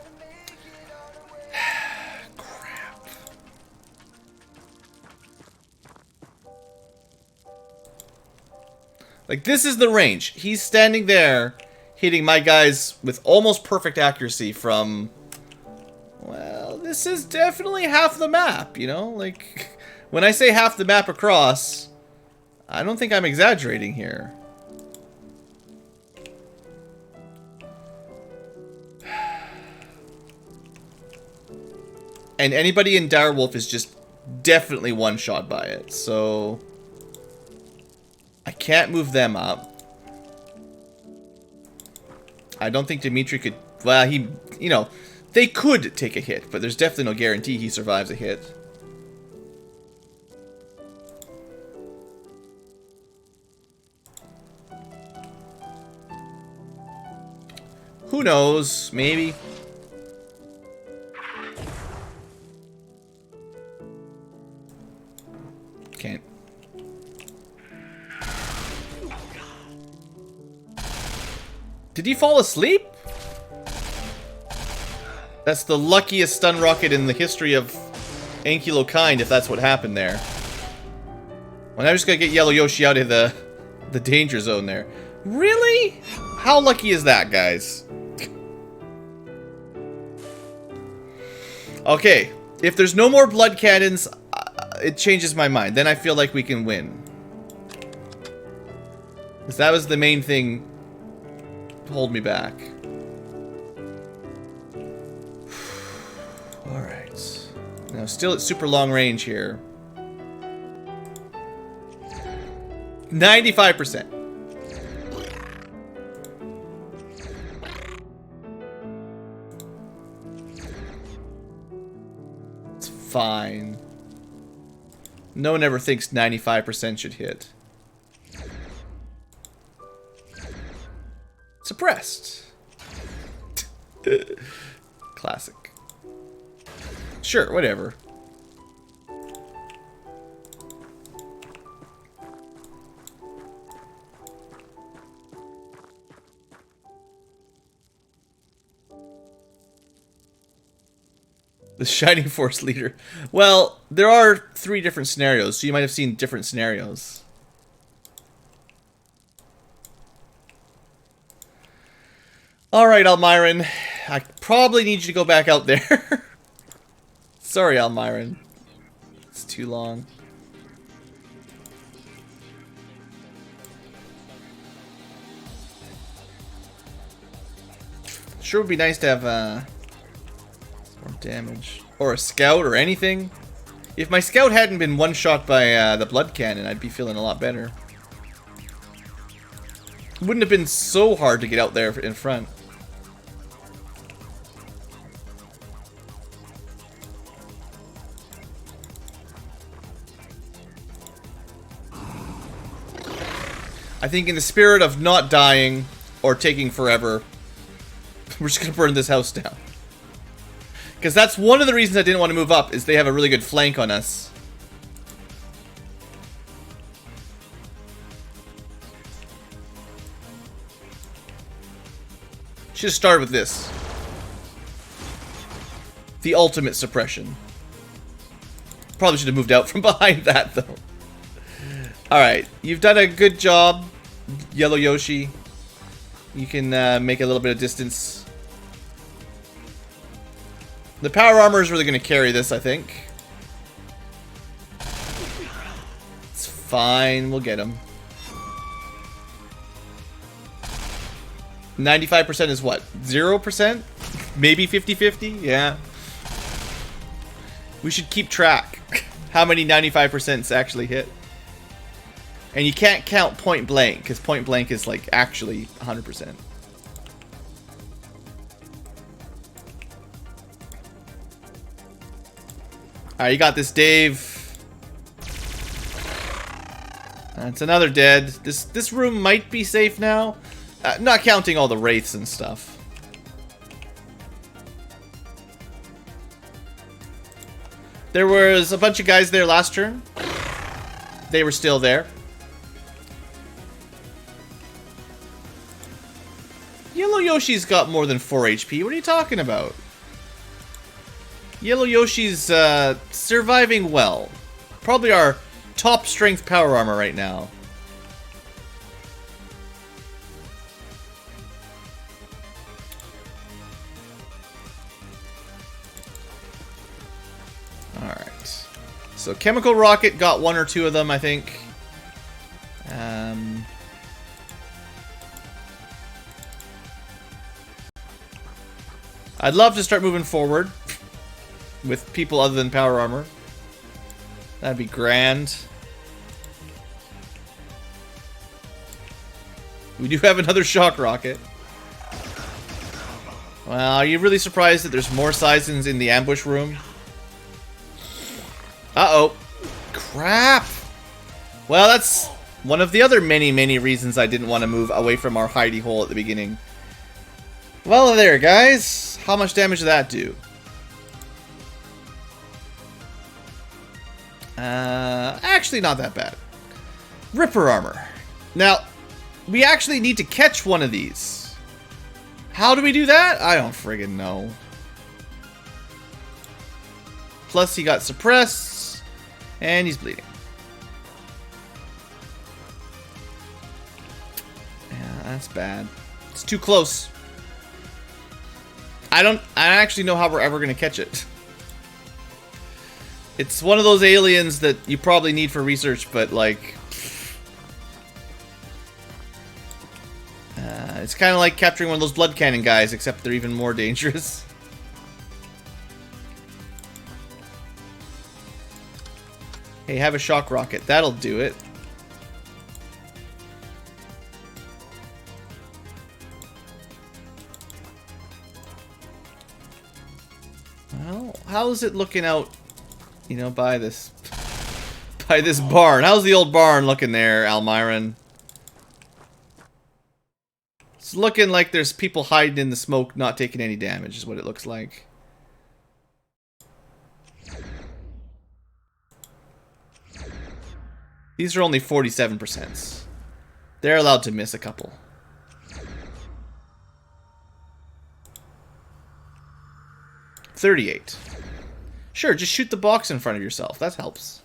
S1: Crap. Like, this is the range. He's standing there, hitting my guys with almost perfect accuracy from... Well, this is definitely half the map, you know? Like, when I say half the map across, I don't think I'm exaggerating here. And anybody in Direwolf is just definitely one-shot by it, so... I can't move them up. I don't think Dimitri could... Well, he... You know, they could take a hit, but there's definitely no guarantee he survives a hit. Who knows? Maybe. Can't. Did he fall asleep? That's the luckiest stun rocket in the history of Ankylo kind, if that's what happened there. Well, now I'm just gonna get Yellow Yoshi out of the danger zone there. Really? How lucky is that, guys? Okay, if there's no more blood cannons, it changes my mind. Then I feel like we can win. Because that was the main thing to hold me back. Alright. Now, still at super long range here. 95%. It's fine. No one ever thinks 95% should hit. Suppressed. Classic. Sure, whatever. The Shining Force leader. Well, there are 3 different scenarios, so you might have seen different scenarios. Alright, Almiron. I probably need you to go back out there. Sorry, Almiron. It's too long. Sure would be nice to have, more damage. Or a scout or anything. If my scout hadn't been one-shot by the blood cannon, I'd be feeling a lot better. It wouldn't have been so hard to get out there in front. I think in the spirit of not dying or taking forever, we're just gonna burn this house down. Because that's one of the reasons I didn't want to move up, is they have a really good flank on us. Should have started with this. The ultimate suppression. Probably should have moved out from behind that, though. Alright, you've done a good job, Yellow Yoshi. You can make a little bit of distance. The power armor is really going to carry this, I think. It's Fine, we'll get him. 95% is what? 0%? Maybe 50-50? Yeah. We should keep track. How many 95% actually hit. And you can't count point blank, because point blank is like actually 100%. Alright, you got this, Dave. That's another dead. This room might be safe now. Not counting all the wraiths and stuff. There was a bunch of guys there last turn. They were still there. Yellow Yoshi's got more than 4 HP. What are you talking about? Yellow Yoshi's surviving well. Probably our top strength power armor right now. Alright. So Chemical Rocket got 1 or 2 of them, I think. I'd love to start moving forward with people other than power armor. That'd be grand. We do have another shock rocket. Well, are you really surprised that there's more Caesans in the ambush room? Uh-oh. Crap! Well, that's one of the other many reasons I didn't want to move away from our hidey hole at the beginning. Well, there, guys. How much damage did that do? Actually not that bad. Ripper armor. Now, we actually need to catch one of these. How do we do that? I don't friggin' know. Plus he got suppressed, and he's bleeding. Yeah, that's bad. It's too close. I don't actually know how we're ever gonna catch it. It's one of those aliens that you probably need for research, but like... it's kind of like capturing one of those blood cannon guys, except they're even more dangerous. Hey, have a shock rocket. That'll do it. Well, how's it looking out, you know, by this barn? How's the old barn looking there, Almiron? It's looking like there's people hiding in the smoke, not taking any damage, is what it looks like. These are only 47%. They're allowed to miss a couple. $38. Sure, just shoot the box in front of yourself. That helps.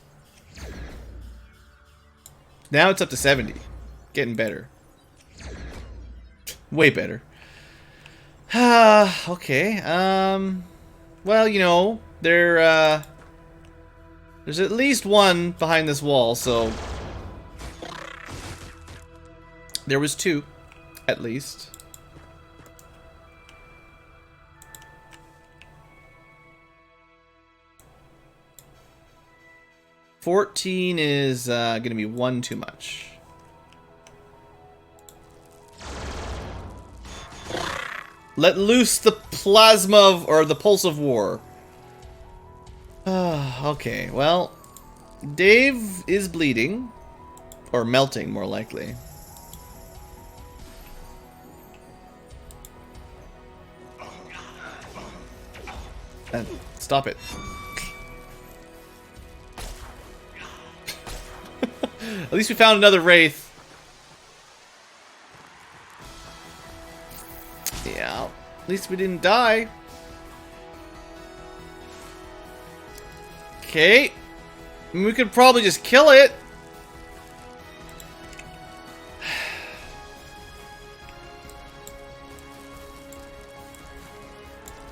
S1: Now it's up to 70. Getting better. Way better. Okay. Well, you know, there's at least one behind this wall, so there was 2, at least. $14 is gonna be 1 too much. Let loose the plasma of, or the pulse of war. Okay, well, Dave is bleeding. Or melting, more likely. Stop it. At least we found another Wraith. Yeah, at least we didn't die. Okay. I mean, we could probably just kill it.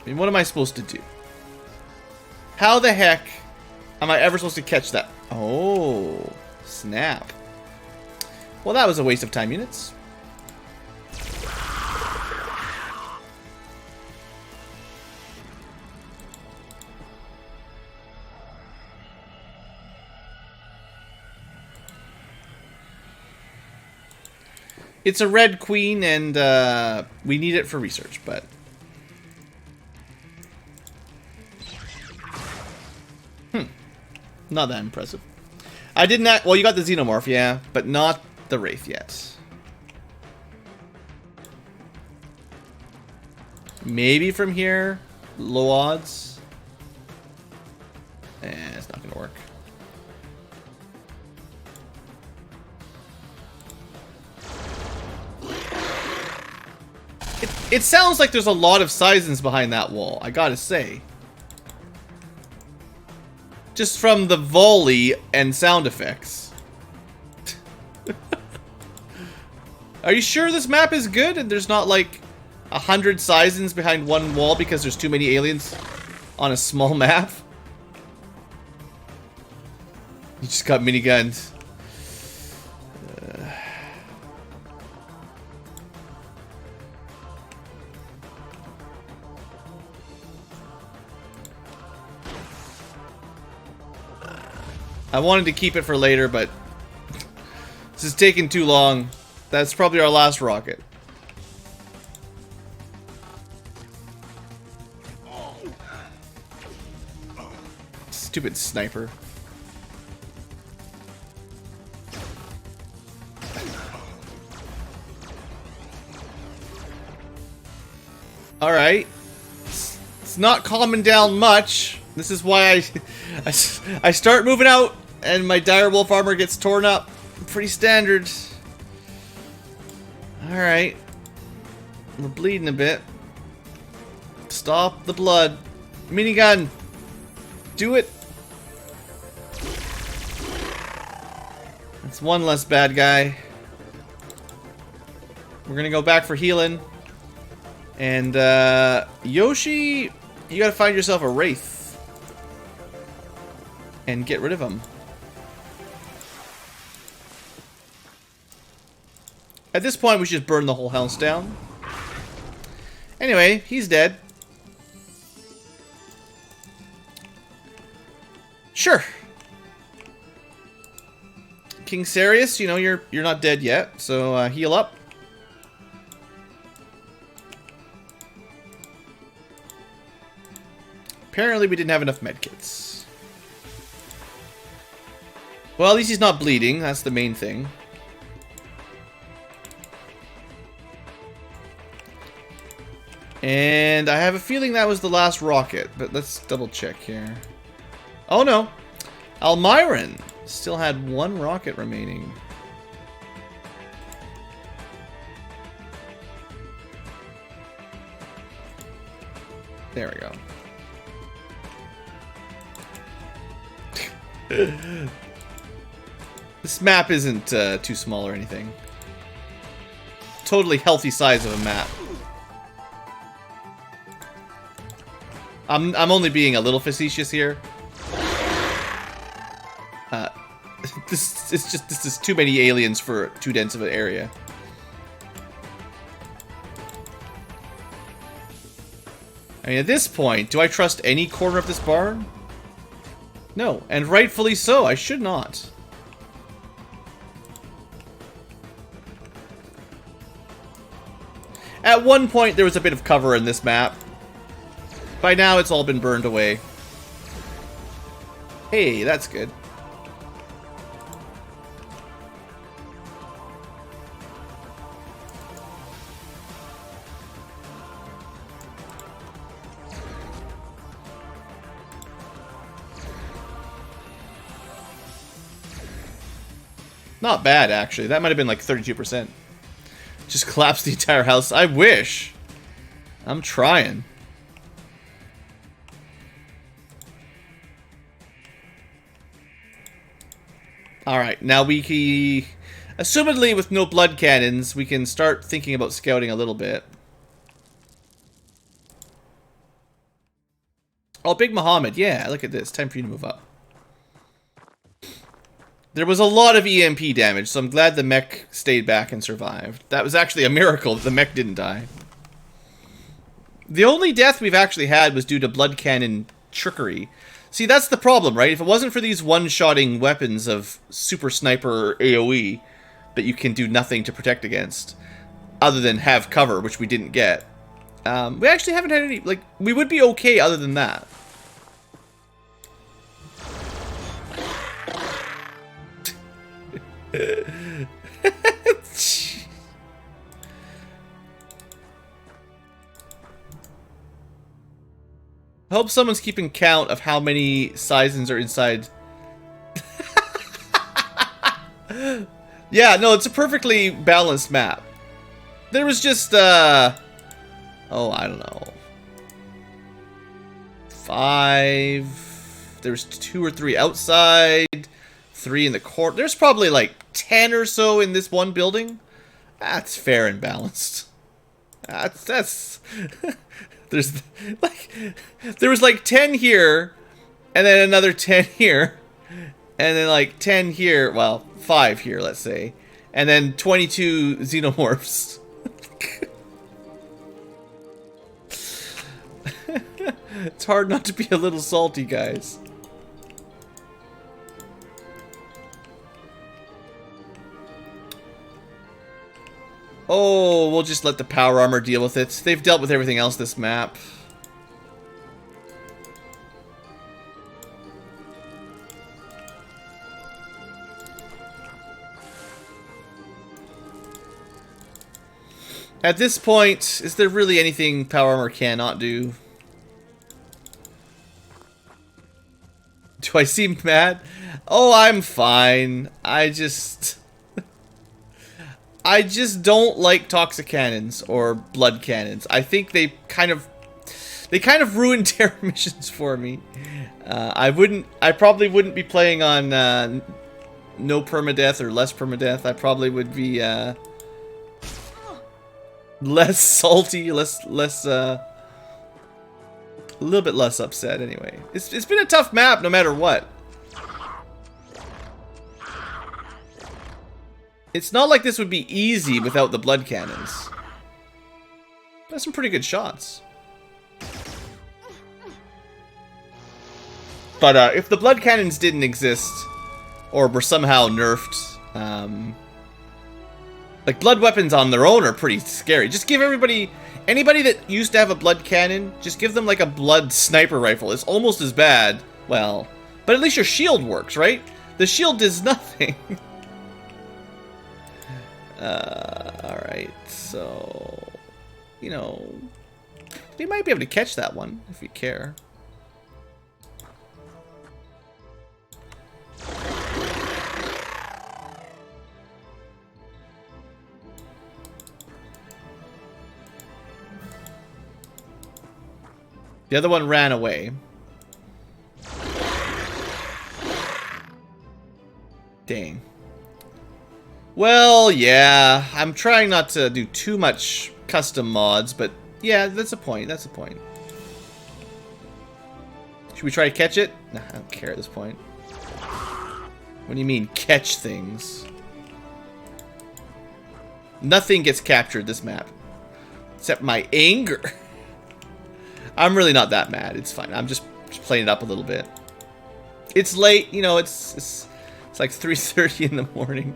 S1: I mean, what am I supposed to do? How the heck am I ever supposed to catch that? Oh. Snap. Well, that was a waste of time units. It's a red queen, and we need it for research, but... Not that impressive. I did not... Well, you got the Xenomorph, yeah, but not the Wraith yet. Maybe from here? Low odds? It's not gonna work. It sounds like there's a lot of Caesans behind that wall, I gotta say. Just from the volley and sound effects. Are you sure this map is good and there's not like 100 Caesans behind one wall because there's too many aliens on a small map? You just got miniguns. I wanted to keep it for later, but this is taking too long. That's probably our last rocket. Stupid sniper. Alright. It's not calming down much. This is why I start moving out and my direwolf armor gets torn up. Pretty standard. Alright. We're bleeding a bit. Stop the blood. Minigun. Do it. That's one less bad guy. We're gonna go back for healing. And Yoshi, you gotta find yourself a Wraith. And get rid of him. At this point, we should just burn the whole house down. Anyway, he's dead. Sure. King Sarius, you know, you're not dead yet, so heal up. Apparently, we didn't have enough medkits. Well, at least he's not bleeding. That's the main thing. And I have a feeling that was the last rocket, but let's double check here. Oh no! Almiron still had one rocket remaining. There we go. This map isn't too small or anything. Totally healthy size of a map. I'm only being a little facetious here. This is too many aliens for too dense of an area. I mean, at this point, do I trust any corner of this barn? No, and rightfully so. I should not. At one point, there was a bit of cover in this map. By now, it's all been burned away. Hey, that's good. Not bad, actually. That might have been like 32%. Just collapsed the entire house. I wish. I'm trying. Alright, now we can... Assumedly, with no blood cannons, we can start thinking about scouting a little bit. Oh, Big Muhammad. Yeah, look at this. Time for you to move up. There was a lot of EMP damage, so I'm glad the mech stayed back and survived. That was actually a miracle that the mech didn't die. The only death we've actually had was due to blood cannon trickery. See, that's the problem, right? If it wasn't for these one-shotting weapons of super sniper or AoE that you can do nothing to protect against, other than have cover, which we didn't get, we actually haven't had any, like, we would be okay other than that. I hope someone's keeping count of how many Caesans are inside. Yeah, no, it's a perfectly balanced map. There was just, oh, I don't know. 5. There's 2 or 3 outside. 3 in the court. There's probably like 10 or so in this one building. That's fair and balanced. That's there's like there was like 10 here, and then another 10 here, and then like 10 here. Well, 5 here, let's say, and then 22 xenomorphs. It's hard not to be a little salty, guys. Oh, we'll just let the power armor deal with it. They've dealt with everything else this map. At this point, is there really anything power armor cannot do? Do I seem mad? Oh, I'm fine. I just don't like toxic cannons or blood cannons. I think they kind of ruined terror missions for me. I probably wouldn't be playing on no permadeath or less permadeath. I probably would be less salty, a little bit less upset anyway. It's been a tough map no matter what. It's not like this would be easy without the blood cannons. That's some pretty good shots. But if the blood cannons didn't exist, or were somehow nerfed, like blood weapons on their own are pretty scary. Just give anybody that used to have a blood cannon, just give them like a blood sniper rifle. It's almost as bad. Well, but at least your shield works, right? The shield does nothing. Alright, so, you know, we might be able to catch that one, if we care. The other one ran away. Dang. Well, yeah, I'm trying not to do too much custom mods, but yeah, that's a point, that's a point. Should we try to catch it? Nah, I don't care at this point. What do you mean, catch things? Nothing gets captured this map. Except my anger. I'm really not that mad, it's fine. I'm just playing it up a little bit. It's late, you know, it's like 3:30 in the morning.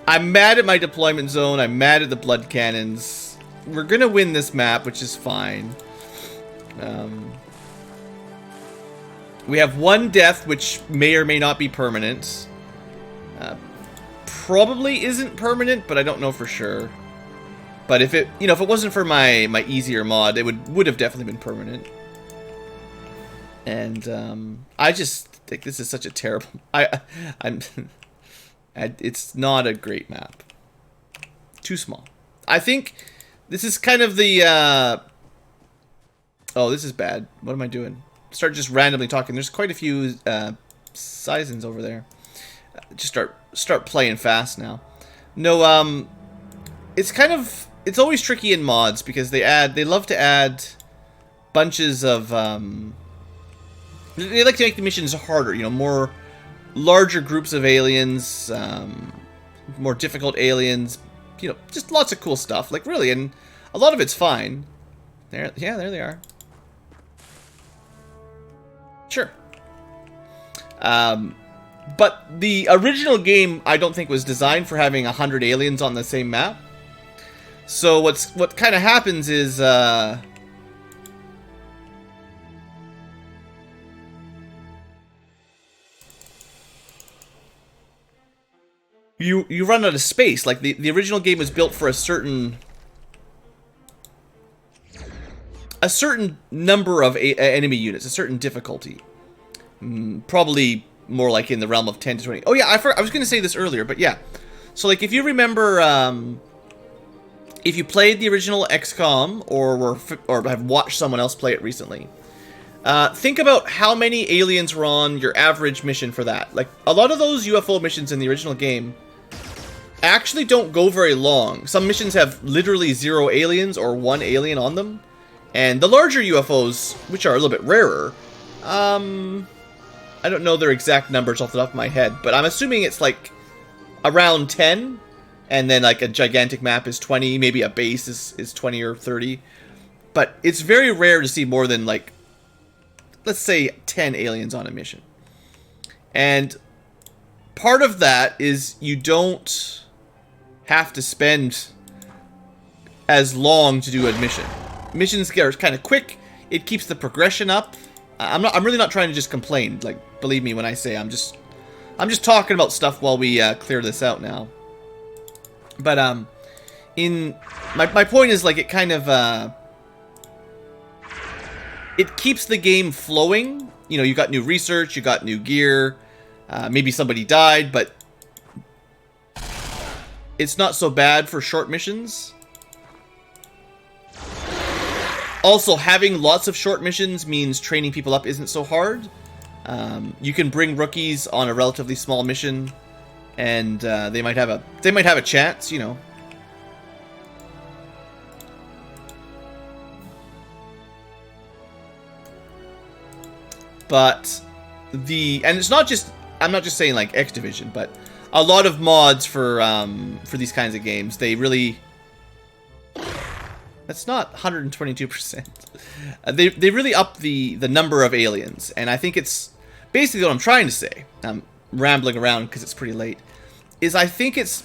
S1: I'm mad at my deployment zone. I'm mad at the blood cannons. We're gonna win this map, which is fine. We have one death, which may or may not be permanent. Probably isn't permanent, but I don't know for sure. But if it, you know, if it wasn't for my easier mod, it would have definitely been permanent. And I just think this is such a terrible. It's not a great map. Too small. I think this is kind of the. Oh, this is bad. What am I doing? Start just randomly talking. There's quite a few Caesans over there. Just start playing fast now. No, it's kind of. It's always tricky in mods because they love to add bunches of. They like to make the missions harder, you know, more larger groups of aliens, more difficult aliens, you know, just lots of cool stuff. Like, really, and a lot of it's fine. There, yeah, there they are. Sure. But the original game, I don't think, was designed for having 100 aliens on the same map. So what kind of happens is, you run out of space. Like, the original game was built for a certain number of enemy units, a certain difficulty. Probably more like in the realm of 10 to 20. Oh yeah, I was going to say this earlier, but yeah. So like, if you remember, if you played the original XCOM or have watched someone else play it recently, think about how many aliens were on your average mission for that. Like, a lot of those UFO missions in the original game actually don't go very long. Some missions have literally 0 aliens or 1 alien on them. And the larger UFOs, which are a little bit rarer, I don't know their exact numbers off the top of my head, but I'm assuming it's like around 10, and then like a gigantic map is 20, maybe a base is 20 or 30. But it's very rare to see more than, like, let's say 10 aliens on a mission. And part of that is you don't have to spend as long to do a mission. Missions are kind of quick. It keeps the progression up. I'm really not trying to just complain. Like, believe me when I say I'm just talking about stuff while we clear this out now. But my point is, like, it kind of it keeps the game flowing. You know, you got new research, you got new gear. Maybe somebody died, but it's not so bad for short missions. Also, having lots of short missions means training people up isn't so hard. You can bring rookies on a relatively small mission, and they might have a chance, you know. But and it's not just, I'm not just saying like X Division, but a lot of mods for these kinds of games, they really. That's not 122%. They really up the number of aliens, and I think it's basically what I'm trying to say. I'm rambling around because it's pretty late. Is I think it's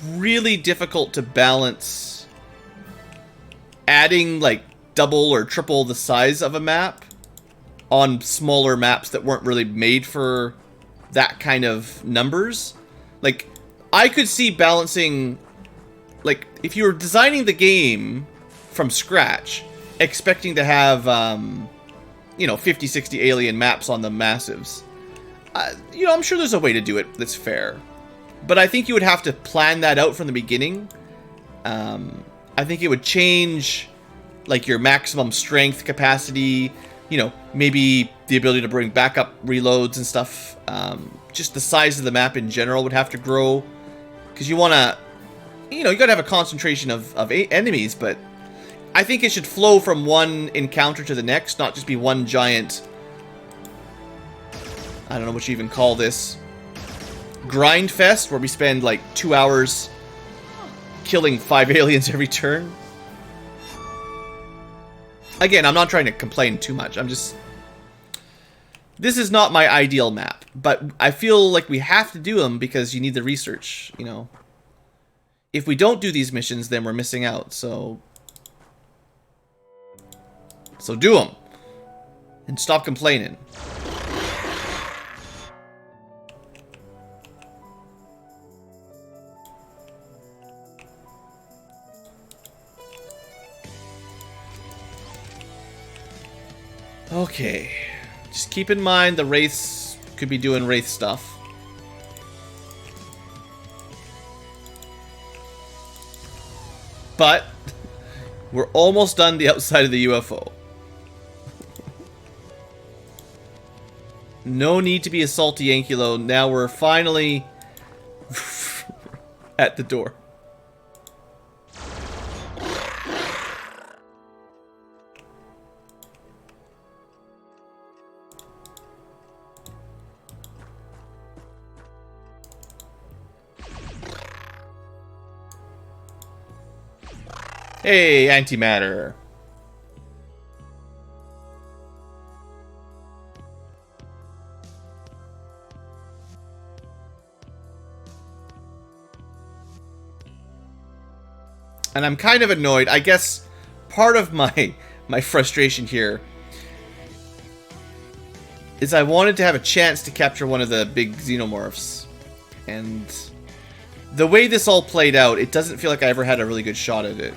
S1: really difficult to balance adding like double or triple the size of a map on smaller maps that weren't really made for that kind of numbers. Like, I could see balancing, like, if you were designing the game from scratch, expecting to have, you know, 50, 60 alien maps on the massives. You know, I'm sure there's a way to do it that's fair. But I think you would have to plan that out from the beginning. I think it would change, like, your maximum strength capacity, you know, maybe the ability to bring backup reloads and stuff. Just the size of the map in general would have to grow. Because you want to, you know, you got to have a concentration of enemies, but I think it should flow from one encounter to the next, not just be one giant, I don't know what you even call this, grind fest, where we spend like 2 hours killing 5 aliens every turn. Again, I'm not trying to complain too much. I'm just... This is not my ideal map, but I feel like we have to do them because you need the research, you know. If we don't do these missions, then we're missing out, so do them. And stop complaining. Okay. Just keep in mind the Wraiths could be doing Wraith stuff. But we're almost done the outside of the UFO. No need to be a salty Ankylo. Now we're finally at the door. Hey, antimatter. And I'm kind of annoyed. I guess part of my frustration here is I wanted to have a chance to capture one of the big xenomorphs. And the way this all played out, it doesn't feel like I ever had a really good shot at it.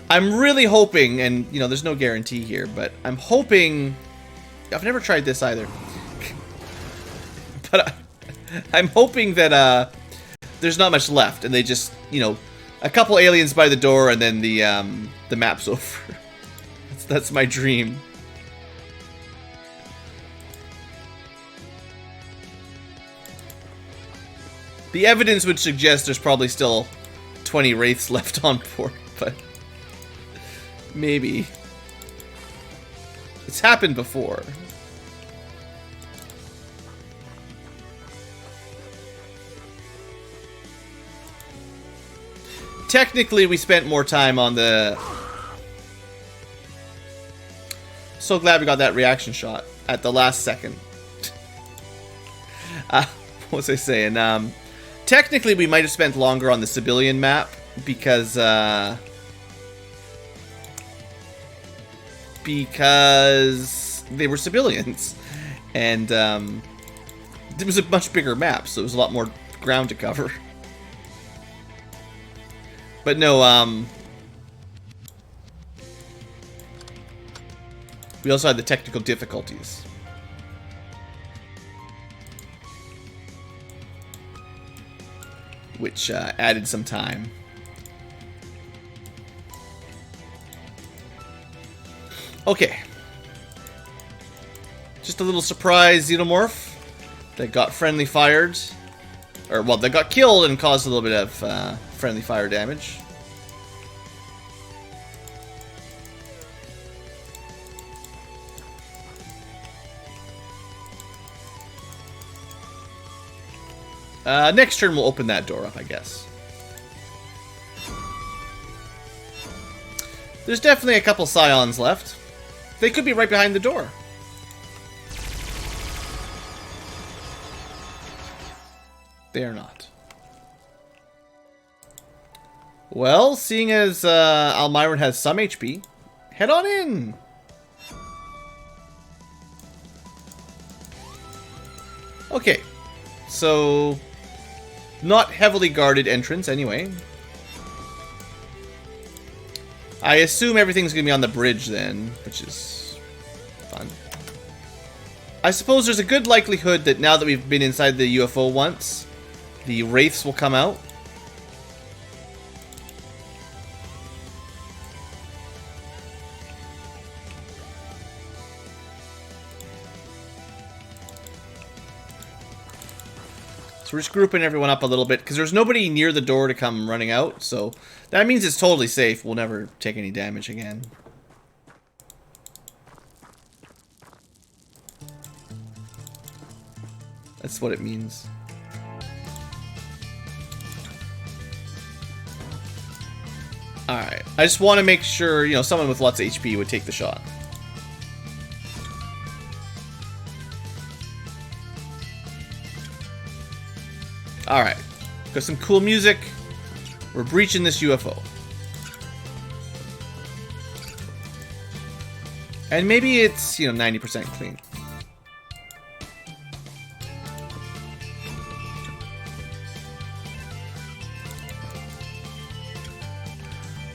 S1: I'm really hoping, and you know, there's no guarantee here, but I'm hoping... I've never tried this either. But I'm hoping that there's not much left, and they just, you know, a couple aliens by the door, and then the map's over. That's my dream. The evidence would suggest there's probably still 20 wraiths left on board, but maybe. It's happened before. Technically, we spent more time on the... So glad we got that reaction shot at the last second. What was I saying? Technically, we might have spent longer on the civilian map because they were civilians, and it was a much bigger map, so it was a lot more ground to cover. But no, we also had the technical difficulties. Which added some time. Okay. Just a little surprise xenomorph that got friendly fired. Or, well, that got killed and caused a little bit of friendly fire damage. Next turn we'll open that door up, I guess. There's definitely a couple scions left. They could be right behind the door. They are not. Well, seeing as Almiron has some HP, head on in. Okay, so not heavily guarded entrance anyway. I assume everything's gonna be on the bridge then, which is fun. I suppose there's a good likelihood that now that we've been inside the UFO once, the wraiths will come out. So we're just grouping everyone up a little bit, because there's nobody near the door to come running out, so that means it's totally safe. We'll never take any damage again. That's what it means. Alright, I just want to make sure, you know, someone with lots of HP would take the shot. Alright, got some cool music. We're breaching this UFO. And maybe it's, you know, 90% clean.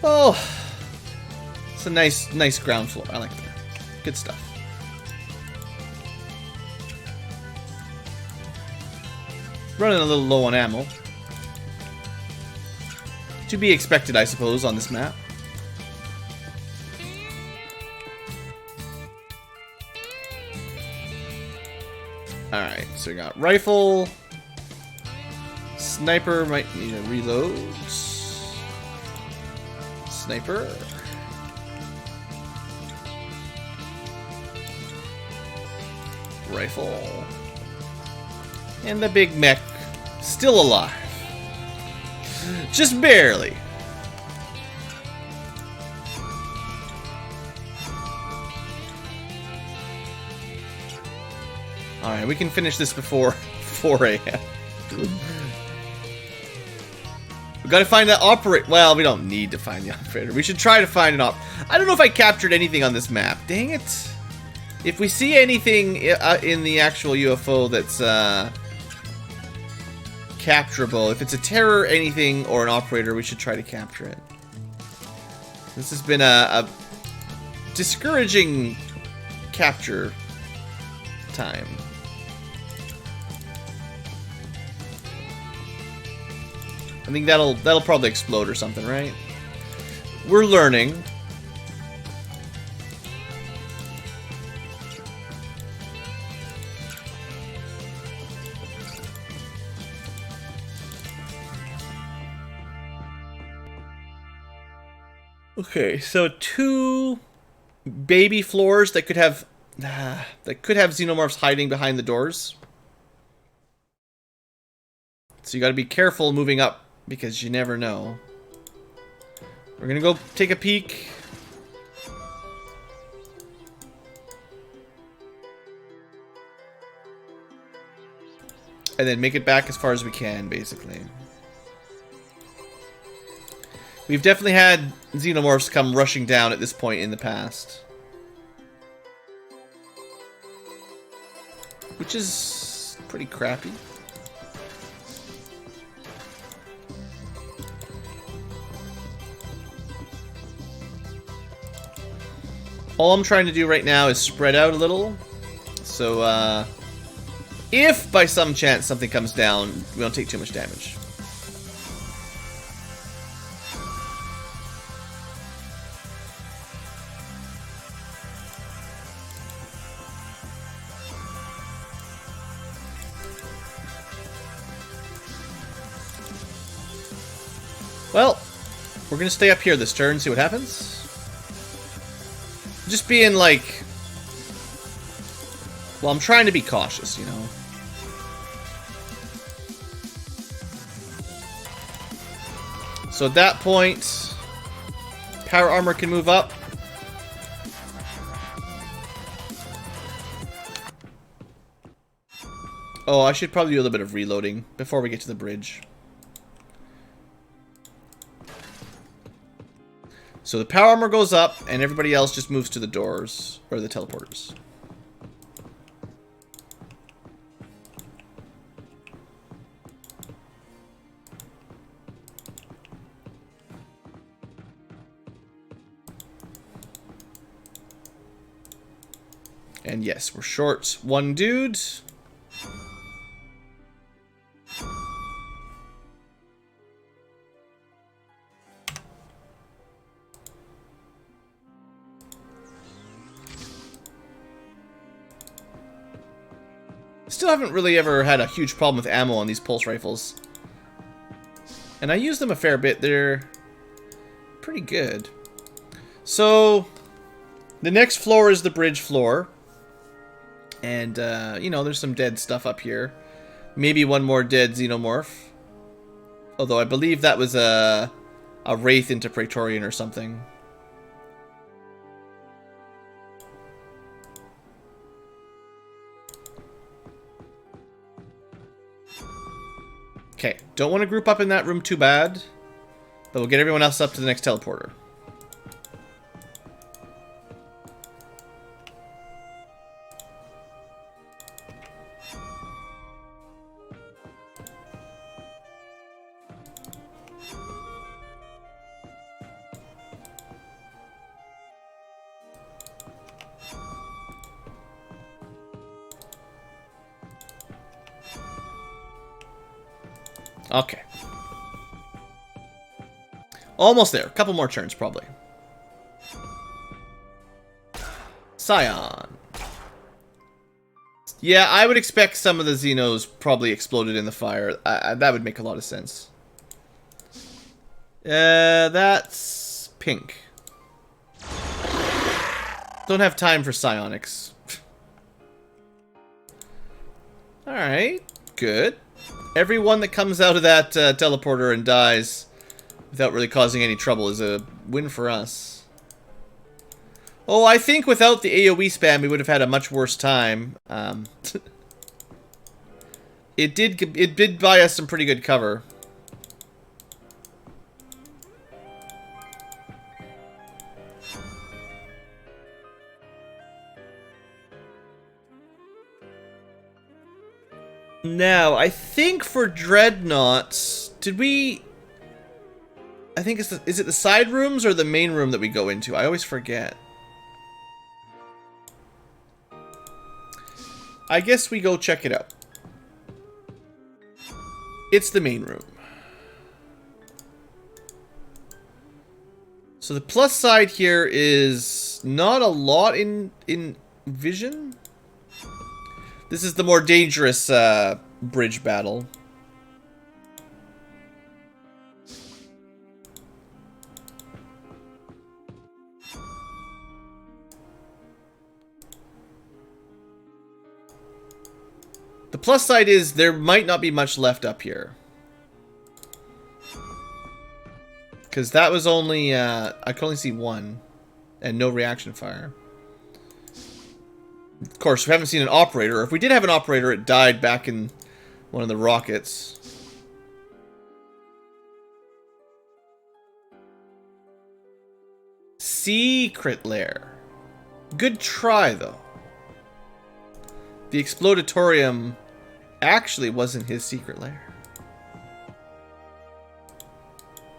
S1: Oh, it's a nice ground floor. I like that. Good stuff. Running a little low on ammo. To be expected, I suppose, on this map. Alright, so we got rifle. Sniper might need a reload. Sniper. Rifle. And the big mech Still alive. Just barely. Alright, we can finish this before 4 a.m. We gotta find that operator. Well, we don't need to find the operator. We should try to find an I don't know if I captured anything on this map. Dang it. If we see anything in the actual UFO that's capturable, if it's a terror, anything, or an operator, we should try to capture it. This has been a discouraging capture time. I think that'll probably explode or something, right? We're learning. Okay, so 2 baby floors that could have xenomorphs hiding behind the doors. So you got to be careful moving up because you never know. We're gonna go take a peek. And then make it back as far as we can, basically. We've definitely had xenomorphs come rushing down at this point in the past. Which is pretty crappy. All I'm trying to do right now is spread out a little. So, if by some chance something comes down, we don't take too much damage. Well, we're gonna stay up here this turn, see what happens. Just being like... Well, I'm trying to be cautious, you know. So at that point, power armor can move up. Oh, I should probably do a little bit of reloading before we get to the bridge. So the power armor goes up, and everybody else just moves to the doors, or the teleporters. And yes, we're short 1 dude. Still haven't really ever had a huge problem with ammo on these pulse rifles. And I use them a fair bit. They're pretty good. So, the next floor is the bridge floor. And, you know, there's some dead stuff up here. Maybe one more dead xenomorph. Although I believe that was a wraith into Praetorian or something. Okay, don't want to group up in that room too bad, but we'll get everyone else up to the next teleporter. Okay. Almost there. A couple more turns, probably. Scion. Yeah, I would expect some of the Xenos probably exploded in the fire. That would make a lot of sense. That's pink. Don't have time for psionics. Alright. Good. Everyone that comes out of that teleporter and dies without really causing any trouble is a win for us. Oh, I think without the AoE spam, we would have had a much worse time. It did buy us some pretty good cover. Now, I think for Dreadnaughts, did we... I think it's is it the side rooms or the main room that we go into? I always forget. I guess we go check it out. It's the main room. So the plus side here is not a lot in vision. This is the more dangerous bridge battle. The plus side is there might not be much left up here. Because that was only, I could only see one. And no reaction fire. Of course, we haven't seen an operator. If we did have an operator, it died back in one of the rockets. Secret lair. Good try, though. The Explodatorium actually wasn't his secret lair.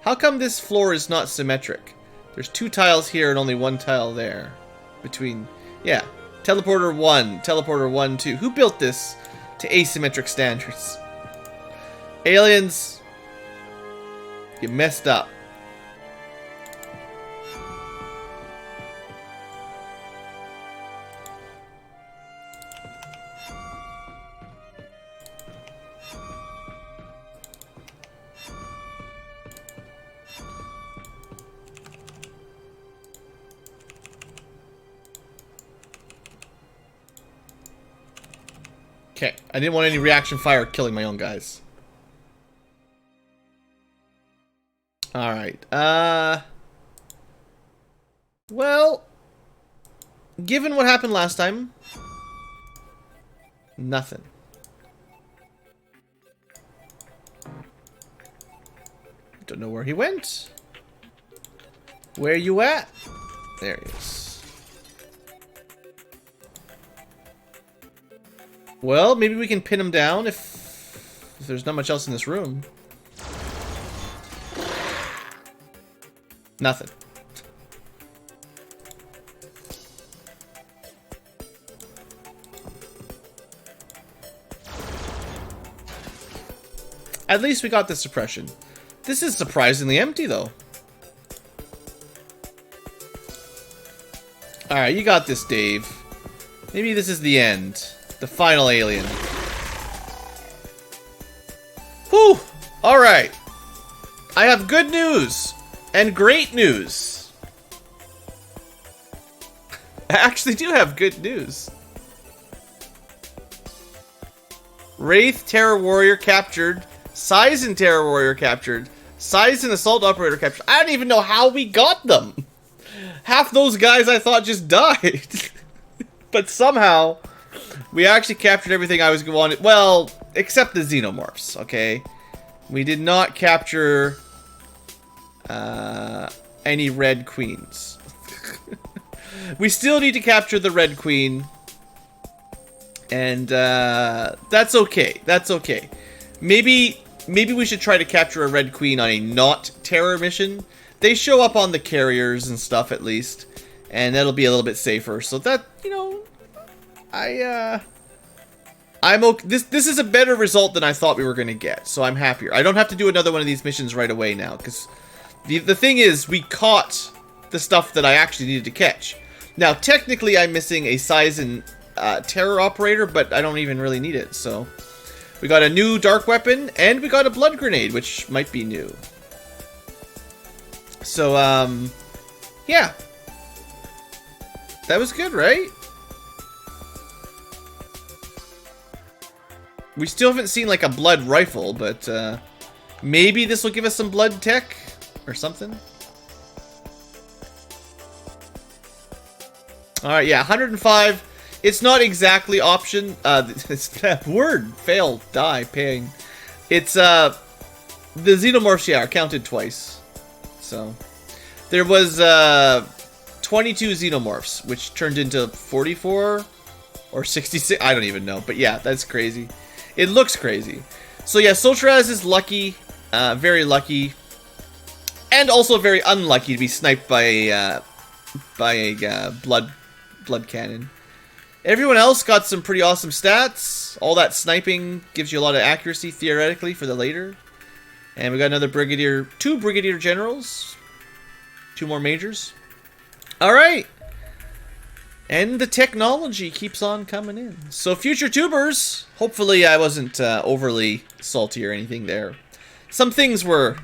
S1: How come this floor is not symmetric? There's 2 tiles here and only 1 tile there. Between... Yeah. Teleporter 1. Teleporter 1, 2. Who built this to asymmetric standards? Aliens. You messed up. Okay, I didn't want any reaction fire killing my own guys. Alright, well, given what happened last time, nothing. Don't know where he went. Where you at? There he is. Well, maybe we can pin him down if there's not much else in this room. Nothing. At least we got the suppression. This is surprisingly empty, though. Alright, you got this, Dave. Maybe this is the end. The final alien. Whew! Alright. I have good news. And great news. I actually do have good news. Wraith Terror Warrior captured. Caesan Terror Warrior captured. Caesan Assault Operator captured. I don't even know how we got them. Half those guys I thought just died. But somehow... we actually captured everything I was wanted. Well, except the Xenomorphs, okay? We did not capture any Red Queens. We still need to capture the Red Queen. And that's okay. That's okay. Maybe we should try to capture a Red Queen on a not terror mission. They show up on the carriers and stuff at least. And that'll be a little bit safer. So that, you know... I'm okay. This is a better result than I thought we were going to get, so I'm happier. I don't have to do another one of these missions right away now, because the thing is, we caught the stuff that I actually needed to catch. Now, technically, I'm missing a Caesan Terror Operator, but I don't even really need it, so... we got a new Dark Weapon, and we got a Blood Grenade, which might be new. So, yeah. That was good, right? We still haven't seen like a blood rifle, but maybe this will give us some blood tech or something. Alright, yeah, 105. It's not exactly option. It's that word. Fail, die, paying. It's, the Xenomorphs, yeah, are counted twice. So, there was, 22 Xenomorphs, which turned into 44 or 66. I don't even know. But yeah, that's crazy. It looks crazy. So yeah, Soltraz is lucky. Very lucky. And also very unlucky to be sniped by a blood cannon. Everyone else got some pretty awesome stats. All that sniping gives you a lot of accuracy, theoretically, for the later. And we got another brigadier, 2 brigadier generals. 2 more majors. Alright. And the technology keeps on coming in. So future tubers, hopefully I wasn't overly salty or anything there. Some things were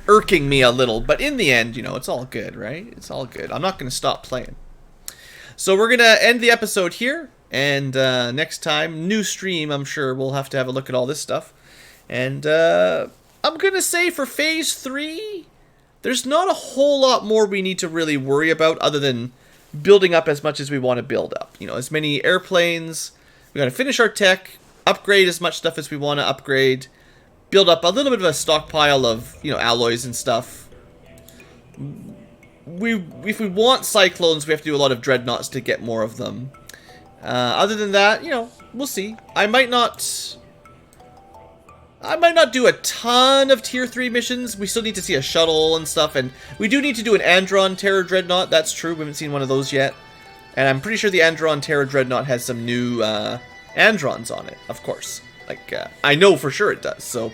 S1: irking me a little, but in the end, you know, it's all good, right? It's all good. I'm not going to stop playing. So we're going to end the episode here, and next time, new stream, I'm sure we'll have to have a look at all this stuff. And I'm going to say for Phase 3, there's not a whole lot more we need to really worry about other than building up as much as we want to build up. You know, as many airplanes, we got to finish our tech, upgrade as much stuff as we want to upgrade, build up a little bit of a stockpile of, you know, alloys and stuff. If we want cyclones, we have to do a lot of dreadnoughts to get more of them. Other than that, you know, we'll see. I might not do a ton of tier 3 missions. We still need to see a shuttle and stuff, and we do need to do an Andron Terror Dreadnought. That's true. We haven't seen one of those yet. And I'm pretty sure the Andron Terror Dreadnought has some new Androns on it, of course. Like, I know for sure it does. So,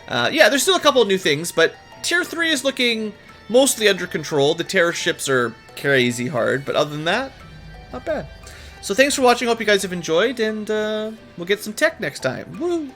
S1: yeah, there's still a couple of new things, but tier 3 is looking mostly under control. The terror ships are crazy hard, but other than that, not bad. So thanks for watching. Hope you guys have enjoyed, and we'll get some tech next time. Woo!